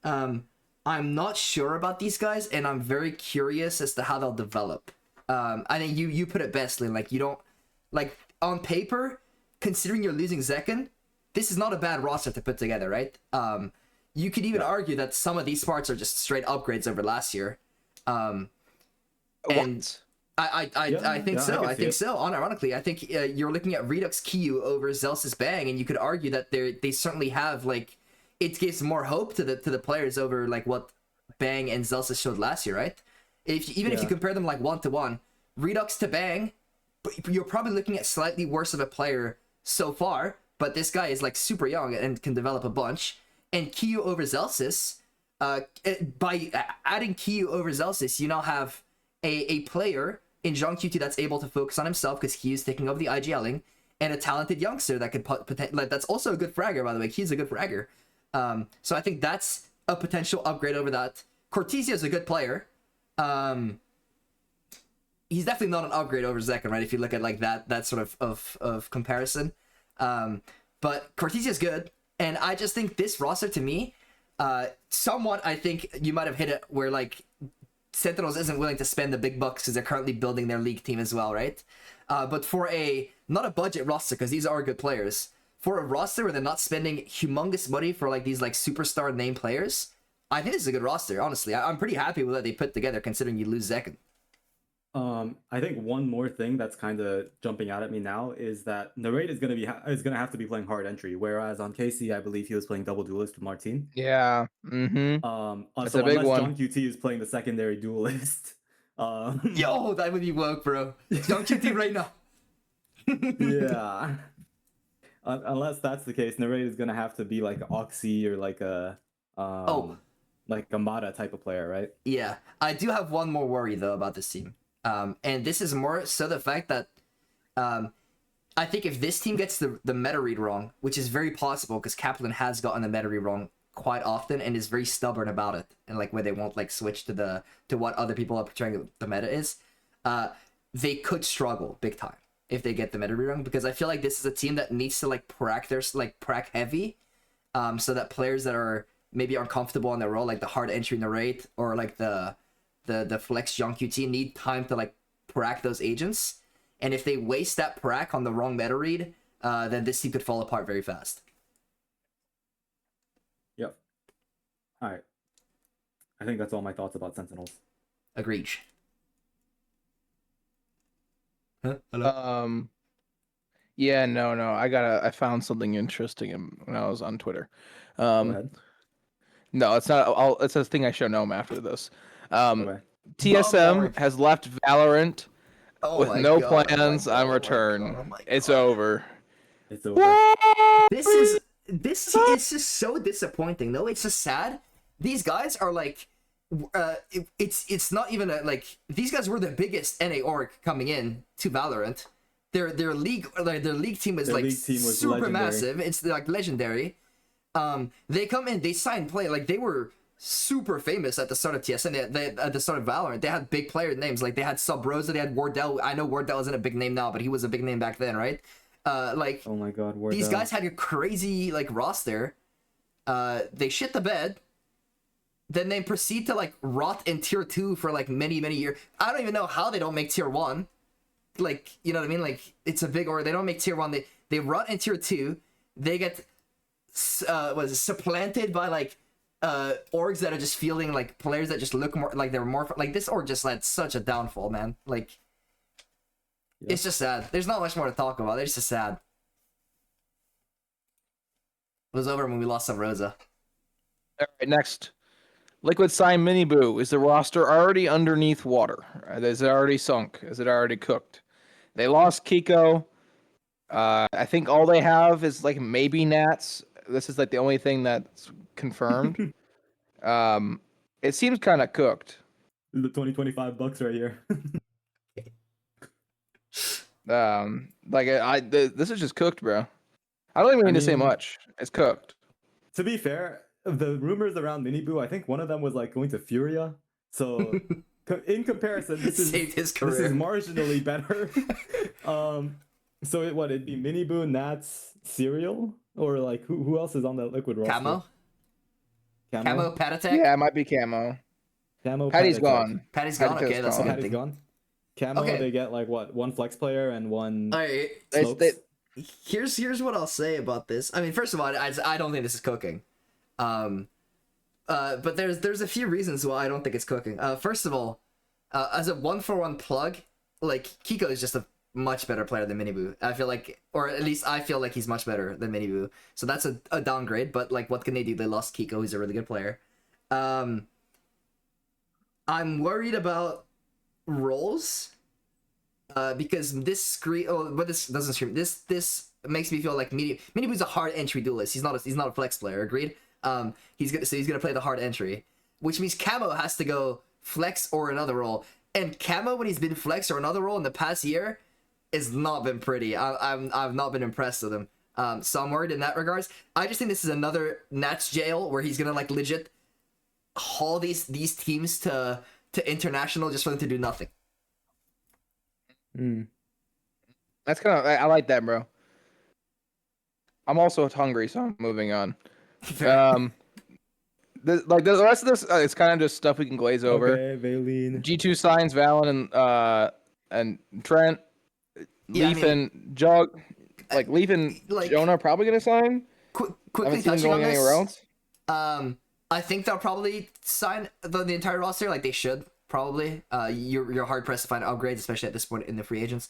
S1: I'm not sure about these guys, and I'm very curious as to how they'll develop. I think you put it best, Lynn. Like you don't like on paper, considering you're losing Zekken, this is not a bad roster to put together, right? You could even argue that some of these parts are just straight upgrades over last year. And I think so. I think so. Unironically, I think you're looking at Redux Q over Zelsis Bang, and you could argue that they certainly have like it gives more hope to the players over like what Bang and Zelsis showed last year, right? If you compare them like 1-to-1, Redux to Bang, you're probably looking at slightly worse of a player so far, but this guy is like super young and can develop a bunch. And Q over Zelsis, by adding Q over Zelsis, you now have a player in John QT that's able to focus on himself because Q's taking over the IGLing, and a talented youngster that could that's also a good fragger, by the way. Q's a good fragger. So I think that's a potential upgrade over that. Cortesia is a good player. He's definitely not an upgrade over Zekken, right? If you look at like that sort of comparison. But Cortesia is good, and I just think this roster to me, somewhat I think you might have hit it where like Sentinels isn't willing to spend the big bucks because they're currently building their league team as well, right? But for not a budget roster, because these are good players, for a roster where they're not spending humongous money for like these like superstar name players, I think this is a good roster, honestly. I'm pretty happy with what they put together considering you lose Zekken.
S5: I think one more thing that's kind of jumping out at me now is that Narrate is gonna have to be playing hard entry, whereas on KC I believe he was playing double duelist with Martine.
S4: Yeah.
S5: That's
S4: so
S5: a big
S4: unless
S5: one.
S4: John
S5: QT is playing the secondary duelist.
S1: Yo, that would be woke, bro. John QT right now.
S5: Yeah. Unless that's the case, Narrate is gonna have to be like Oxy or like a like a Mata type of player, right?
S1: Yeah, I do have one more worry though about this team. And this is more so the fact that I think if this team gets the meta read wrong, which is very possible because Kaplan has gotten the meta read wrong quite often and is very stubborn about it, and like where they won't like switch to what other people are portraying the meta is, they could struggle big time. if they get the meta read wrong, because I feel like this is a team that needs to like prac heavy, so that players that are maybe uncomfortable on their role, like the hard entry narrate or like the flex John QT, need time to like prac those agents. And if they waste that prac on the wrong meta read, then this team could fall apart very fast.
S5: Yep. All right. I think that's all my thoughts about Sentinels.
S1: Agreed. Huh? Hello?
S4: Yeah, no. I found something interesting when I was on Twitter.
S5: Go ahead.
S4: No, it's not. It's a thing I show Gnome after this.
S5: Okay.
S4: TSM has left Valorant with no
S1: God,
S4: plans on return. It's over.
S5: It's over.
S1: This is just so disappointing though. It's just sad. These guys are like, it's not even like these guys were the biggest NA org coming in to Valorant. Their league team is
S5: Their
S1: like
S5: league team was
S1: super
S5: legendary.
S1: massive. It's like legendary. They come in, they sign play, like they were super famous at the start of TSM. They at the start of Valorant, they had big player names. Like they had Sub Rosa, they had Wardell. I know Wardell isn't a big name now, but he was a big name back then, right? Like
S5: Oh my God, Wardell.
S1: these guys had a crazy like roster. They shit the bed. Then they proceed to like rot in tier 2 for like many years. I don't even know how they don't make tier 1. Like, you know what I mean? Like it's a big org. They don't make tier 1. They rot in tier 2. They get supplanted by like orgs that are just feeling like players that just look more like they're more like this org just had such a downfall, man. Like it's just sad. There's not much more to talk about. It's just sad. It was over when we lost some Rosa.
S4: All right, next. Liquid Sign Mini Boo. Is the roster already underneath water? Is it already sunk? Is it already cooked? They lost Kiko. I think all they have is like maybe Nats. This is like the only thing that's confirmed. It seems kind of cooked.
S5: The $20-25 right here.
S4: This is just cooked, bro. I don't even need to say
S5: mean-
S4: much. It's cooked.
S5: To be fair, the rumors around Miniboo, I think one of them was like going to Furia. So in comparison, this is
S1: Saved his
S5: this is
S1: career.
S5: marginally better. So it'd be Miniboo, Nats, Serial, or like who else is on that Liquid roster?
S1: Camo, Patatek.
S4: Yeah, it might be Camo.
S5: Camo.
S4: Patty's
S5: Patatek.
S4: gone.
S1: Patty's gone.
S4: Patty's
S1: Okay, that's a
S4: gone.
S1: good
S5: Patty's
S1: thing.
S5: gone. Camo,
S1: Okay.
S5: they get like what, one flex player and one.
S1: All right.
S5: Smokes?
S1: Here's what I'll say about this. I mean, first of all, I don't think this is cooking. But there's a few reasons why I don't think it's cooking. First of all, as a 1-for-1 plug, like Kiko is just a much better player than Miniboo. I feel like, or at least I feel like he's much better than Miniboo. So that's a downgrade. But like, what can they do? They lost Kiko, who's a really good player. I'm worried about roles. Because this screen, but this doesn't scream. This makes me feel like Miniboo's a hard entry duelist. He's not a flex player. Agreed. He's gonna play the hard entry, which means Camo has to go flex or another role. And Camo, when he's been flex or another role in the past year, has not been pretty. I've not been impressed with him. So I'm worried in that regards. I just think this is another Nats jail where he's gonna like legit haul these teams to international just for them to do nothing.
S4: That's kind of I like that, bro. I'm also hungry, so I'm moving on. The rest of this, it's kind of just stuff we can glaze over.
S5: Okay, Valine.
S4: G2 signs Valen and Trent.
S1: Yeah,
S4: Leaf
S1: I mean-
S4: and Jug, like Leaf and
S1: Like-
S4: Jonah are probably gonna sign.
S1: Quickly
S4: Haven't seen them
S1: touching on
S4: going
S1: this.
S4: anywhere else.
S1: I think they'll probably sign the entire roster. Like they should probably. You're hard pressed to find upgrades, especially at this point in the free agents.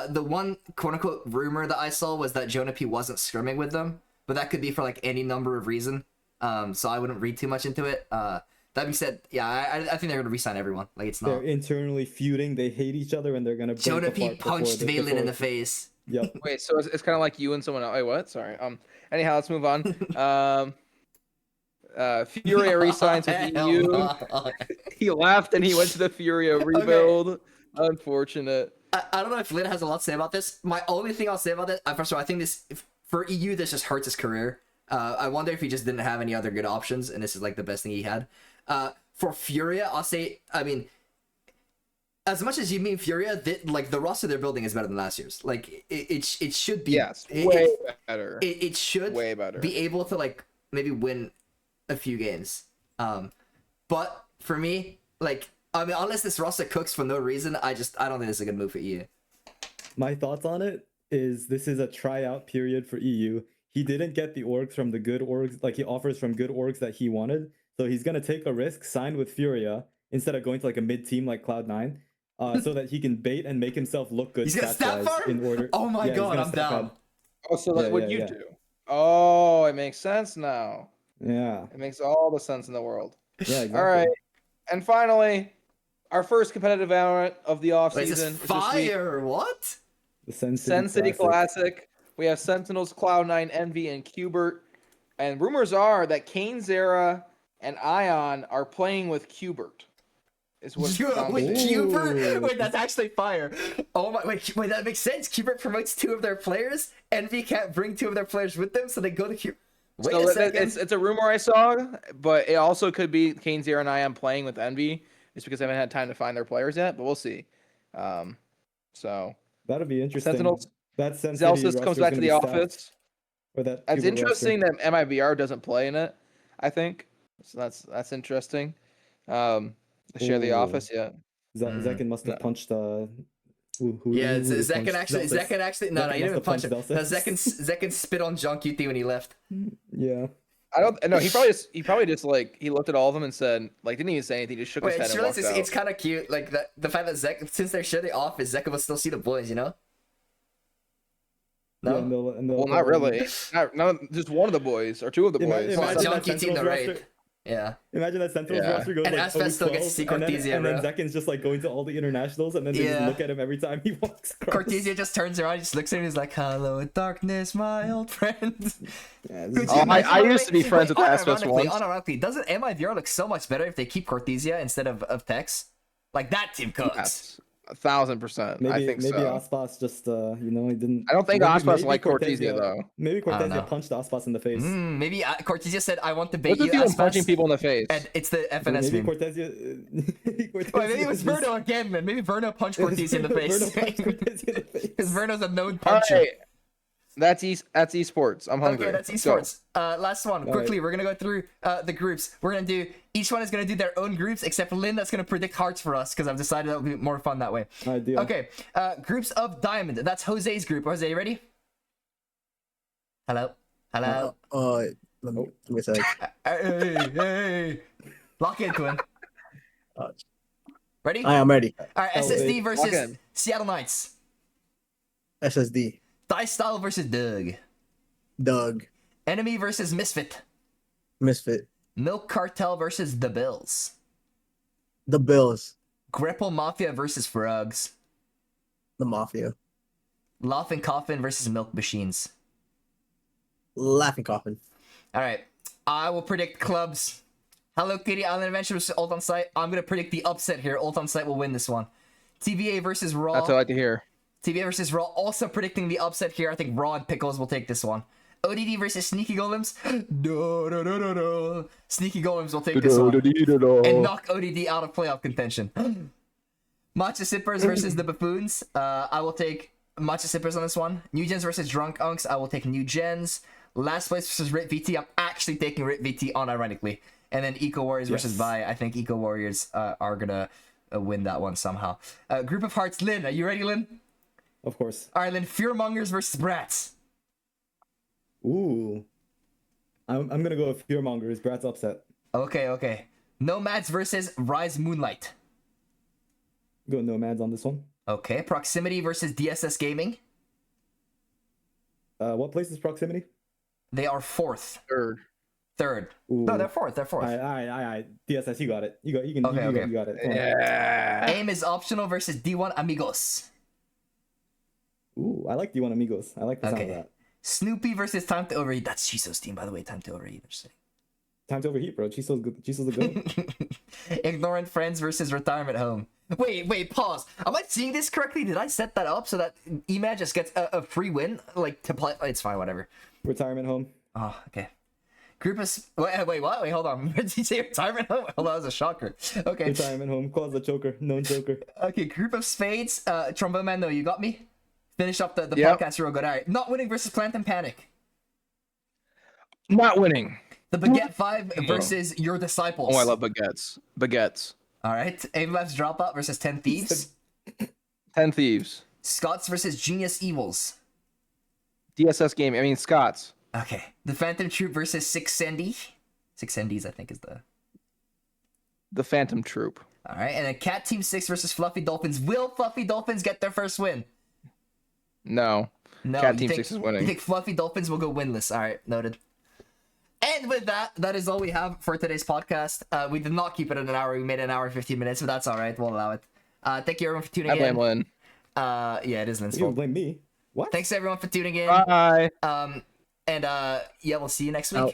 S1: The one quote unquote rumor that I saw was that Jonah P wasn't scrimming with them, but that could be for like any number of reason. So I wouldn't read too much into it. That being said, yeah, I think they're gonna resign everyone. Like it's
S5: They're
S1: not.
S5: internally feuding. They hate each other, and they're gonna. break
S1: Jonah P
S5: apart before
S1: punched
S5: the-
S1: Valen in
S5: before-
S1: the face.
S5: Yep.
S4: Wait, so it's kind of like you and someone else. Wait, what? Sorry. Anyhow, let's move on. Furia resigns with
S1: Hell
S4: EU.
S1: no.
S4: He left and he went to the Furia rebuild. Unfortunate.
S1: I don't know if Lynn has a lot to say about this. My only thing I'll say about this, first of all, I think for EU, this just hurts his career. I wonder if he just didn't have any other good options, and this is like the best thing he had. For Furia, I'll say, I mean, as much as you mean Furia, like the roster they're building is better than last year's. Like it should be.
S4: Yes,
S1: it,
S4: way
S1: it,
S4: better.
S1: it should
S4: Way better.
S1: be able to like maybe win a few games. But for me, like I mean, unless this roster cooks for no reason, I don't think this is a good move for EU.
S5: My thoughts on it is this is a tryout period for EU. He didn't get the orgs from the good orgs, like he offers from good orgs that he wanted. So he's gonna take a risk, sign with Furia instead of going to like a mid team like Cloud9, so that he can bait and make himself look good.
S1: He's gonna step
S5: stats-wise
S1: for him?
S5: in order.
S1: Oh my
S5: Yeah, he's
S1: god,
S5: gonna
S1: I'm
S5: step
S1: down.
S5: ahead.
S4: Oh, so like
S5: Yeah,
S4: what
S5: yeah,
S4: you
S5: yeah.
S4: do? Oh, it makes sense now.
S5: Yeah,
S4: It makes all the sense in the world.
S5: yeah, exactly.
S4: All right, and finally, our first competitive Valorant of the off
S1: Wait, is
S4: season.
S1: this fire? What?
S5: The Sen
S4: Sen City Classic. We have Sentinels, Cloud9, Envy, and Qbert. And rumors are that Kane Zera and Ion are playing with Qbert. Is what
S1: You,
S4: sounds
S1: wait,
S4: like.
S1: Qbert?
S5: Ooh.
S1: Wait, that's actually fire. Oh my, wait, that makes sense. Qbert promotes 2 of their players. Envy can't bring 2 of their players with them, so they go to Qbert. Wait
S4: So
S1: a second.
S4: it's a rumor I saw, but it also could be Kane Zera and Ion playing with Envy. It's because I haven't had time to find their players yet, but we'll see. So
S5: That'd be interesting.
S4: Sentinels,
S5: That Sen City
S4: Zelsis
S5: roster
S4: comes
S5: is
S4: back to
S5: gonna
S4: the
S5: be stacked.
S4: office.
S5: Or that
S4: It's
S5: Qbert
S4: interesting
S5: roster.
S4: that MIVR doesn't play in it. I think so. That's interesting. Share the
S5: Ooh.
S4: office, yeah.
S5: Zekin must have
S4: No.
S5: punched.
S1: Yeah,
S5: who
S1: Zek can actually.
S5: Zelsis?
S1: Zek can actually. No,
S5: Zek
S1: he didn't
S5: must
S1: punch
S5: have
S1: him.
S5: punched
S1: No,
S5: Zelsis.
S1: Zek can spit on John QT when he left.
S5: Yeah.
S4: I don't. No, he probably just like he looked at all of them and said like didn't even say anything. Just shook
S1: Wait,
S4: his
S1: I
S4: head
S1: just
S4: and
S1: realized
S4: walked out.
S1: it's kind of cute, like the fact that Zek, since they're sharing the office, Zek will still see the boys, you know? No.
S5: Yeah, and they'll
S4: Well, not really. Not just one of the boys or 2 of the boys.
S5: Imagine
S1: John
S5: that
S1: QT in the
S5: Sentinels
S1: raid.
S5: roster-
S1: Yeah.
S5: Imagine that Sentinels
S4: Yeah.
S5: roster goes
S1: And
S5: like
S1: Aspas still gets to
S5: 0-12,
S1: see
S5: and then,
S1: Cortesia,
S5: and then
S1: bro.
S5: Zekin's just like going to all the internationals, and then they
S1: Yeah.
S5: just look at him every time he walks across.
S1: Cortesia just turns around, just looks at him, and is like, "Hello, darkness, my old friend."
S5: Yeah,
S1: Could
S5: this
S1: you
S5: is-
S1: imagine,
S4: I
S1: by the
S4: used to
S1: way-
S4: be friends with Aspas
S1: unironically,
S4: once.
S1: unironically, doesn't MIVR look so much better if they keep Cortesia instead of Tex? Like that team cooks.
S4: Yes, 1,000%.
S5: maybe
S4: I think
S5: maybe
S4: so.
S5: Aspas just he he didn't.
S4: I don't think
S5: maybe-
S4: Aspas
S5: maybe
S4: liked Cortesia though.
S5: Maybe
S1: I don't know.
S5: Cortesia punched Aspas in the face.
S1: Maybe Cortesia said, "I want to bait
S4: What's
S1: you,
S4: with you punching
S1: Aspas,"
S4: people in the face?
S1: and it's the
S5: So
S1: FNS
S5: maybe
S1: meme.
S5: Cortesia.
S1: Wait, maybe it was Verno again, man. Maybe Verno punched Cortesia in the face. Because Verno's a known
S4: All
S1: puncher.
S4: right, that's esports. I'm hungry.
S1: Okay, that's
S4: Go.
S1: esports. Last one, quickly. We're gonna go through the groups. We're gonna do each one is gonna do their own groups, except for Lynn that's gonna predict hearts for us because I've decided that would be more fun that way.
S5: Ideal.
S1: Okay, groups of diamond. That's Jose's group. Jose, you ready? Hello, hello.
S2: Let me say.
S1: Hey. Lock in, twin. Ready?
S2: I am ready.
S1: All right,
S5: Oh,
S1: SSD
S5: wait.
S1: versus
S4: Lock in.
S1: Seattle Knights.
S2: SSD.
S1: Dice Style versus Doug.
S2: Doug.
S1: Enemy versus Misfit.
S2: Misfit.
S1: Milk Cartel versus The Bills.
S2: The Bills.
S1: Grapple Mafia versus Frogs.
S2: The Mafia.
S1: Laughing Coffin versus Milk Machines.
S2: Laughing Coffin.
S1: All right, I will predict clubs. Hello Kitty Island Adventure versus Ult on Site. I'm gonna predict the upset here. Ult on Site will win this one. TVA versus Raw.
S4: That's what I like to hear.
S1: TVA versus Raw. Also predicting the upset here. I think Raw and Pickles will take this one. ODD versus Sneaky Golems. No. Sneaky Golems will take this one and knock ODD out of playoff contention. Matcha Sippers versus the Buffoons. I will take Matcha Sippers on this one. New Gens versus Drunk Unks. I will take New Gens. Last place versus Rit VT. I'm actually taking Rit VT unironically. And then Eco Warriors versus Vi. I think Eco Warriors are gonna win that one somehow. Group of Hearts. Lynn, are you ready, Lynn?
S5: Of course.
S1: All right, Lynn. Fearmongers versus Brats.
S5: Ooh. I'm gonna go with Fearmongers. Brad's upset.
S1: Okay. Nomads versus Rise Moonlight.
S5: Go Nomads on this one.
S1: Okay. Proximity versus DSS Gaming.
S5: What place is Proximity?
S1: They are fourth. Third.
S5: Ooh.
S1: No, they're fourth.
S5: All right. DSS, you got it. You got it.
S1: Okay.
S5: You got it. Come on.
S4: Yeah.
S1: Aim is optional versus D1 Amigos.
S5: Ooh, I like D1 Amigos. I like the sound of
S1: Okay.
S5: that.
S1: Snoopy versus Time to Overheat. That's Chiso's team, by the way. Time to Overheat. Interesting.
S5: Time to overheat, bro. Chiso's good. Chiso's a good.
S1: Ignorant Friends versus Retirement Home. Wait, pause. Am I seeing this correctly? Did I set that up so that Emad just gets a free win? Like, to play? It's fine, whatever.
S5: Retirement home.
S1: Oh, okay. Group of wait, what? Wait, hold on. Did you say retirement home? Hold on, that was a shocker. Okay.
S5: Retirement home. Calls a choker. Known joker.
S1: Okay, group of spades. Trombone man, no, you got me. Finish up the
S4: Yep.
S1: podcast real good. All right. Not winning versus Plant and Panic.
S4: Not winning.
S1: The Baguette 5 versus Your Disciples.
S4: Oh, I love baguettes. Baguettes.
S1: All right. Avamap's Dropout versus 10 Thieves.
S4: 10 Thieves.
S1: Scots versus Genius Evils.
S4: DSS game. I mean, Scots.
S1: Okay. The Phantom Troop versus Six Sandy. Six Sandies, I think, is the.
S4: The Phantom Troop.
S1: All right. And then Cat Team 6 versus Fluffy Dolphins. Will Fluffy Dolphins get their first win?
S4: No.
S1: No.
S4: Cat
S1: you
S4: Team
S1: think,
S4: 6 is winning.
S1: You think Fluffy Dolphins will go winless? All right. Noted. And with that, that is all we have for today's podcast. We did not keep it at an hour. We made it an hour and 15 minutes, but that's all right. We'll allow it. Thank you, everyone, for tuning
S4: I blame
S1: in.
S4: Lynn.
S1: Yeah, it is Lynn's
S5: You
S1: fault.
S5: blame me. What?
S1: Thanks, everyone, for tuning in.
S4: Bye.
S1: Yeah, we'll see you next week.
S4: Out.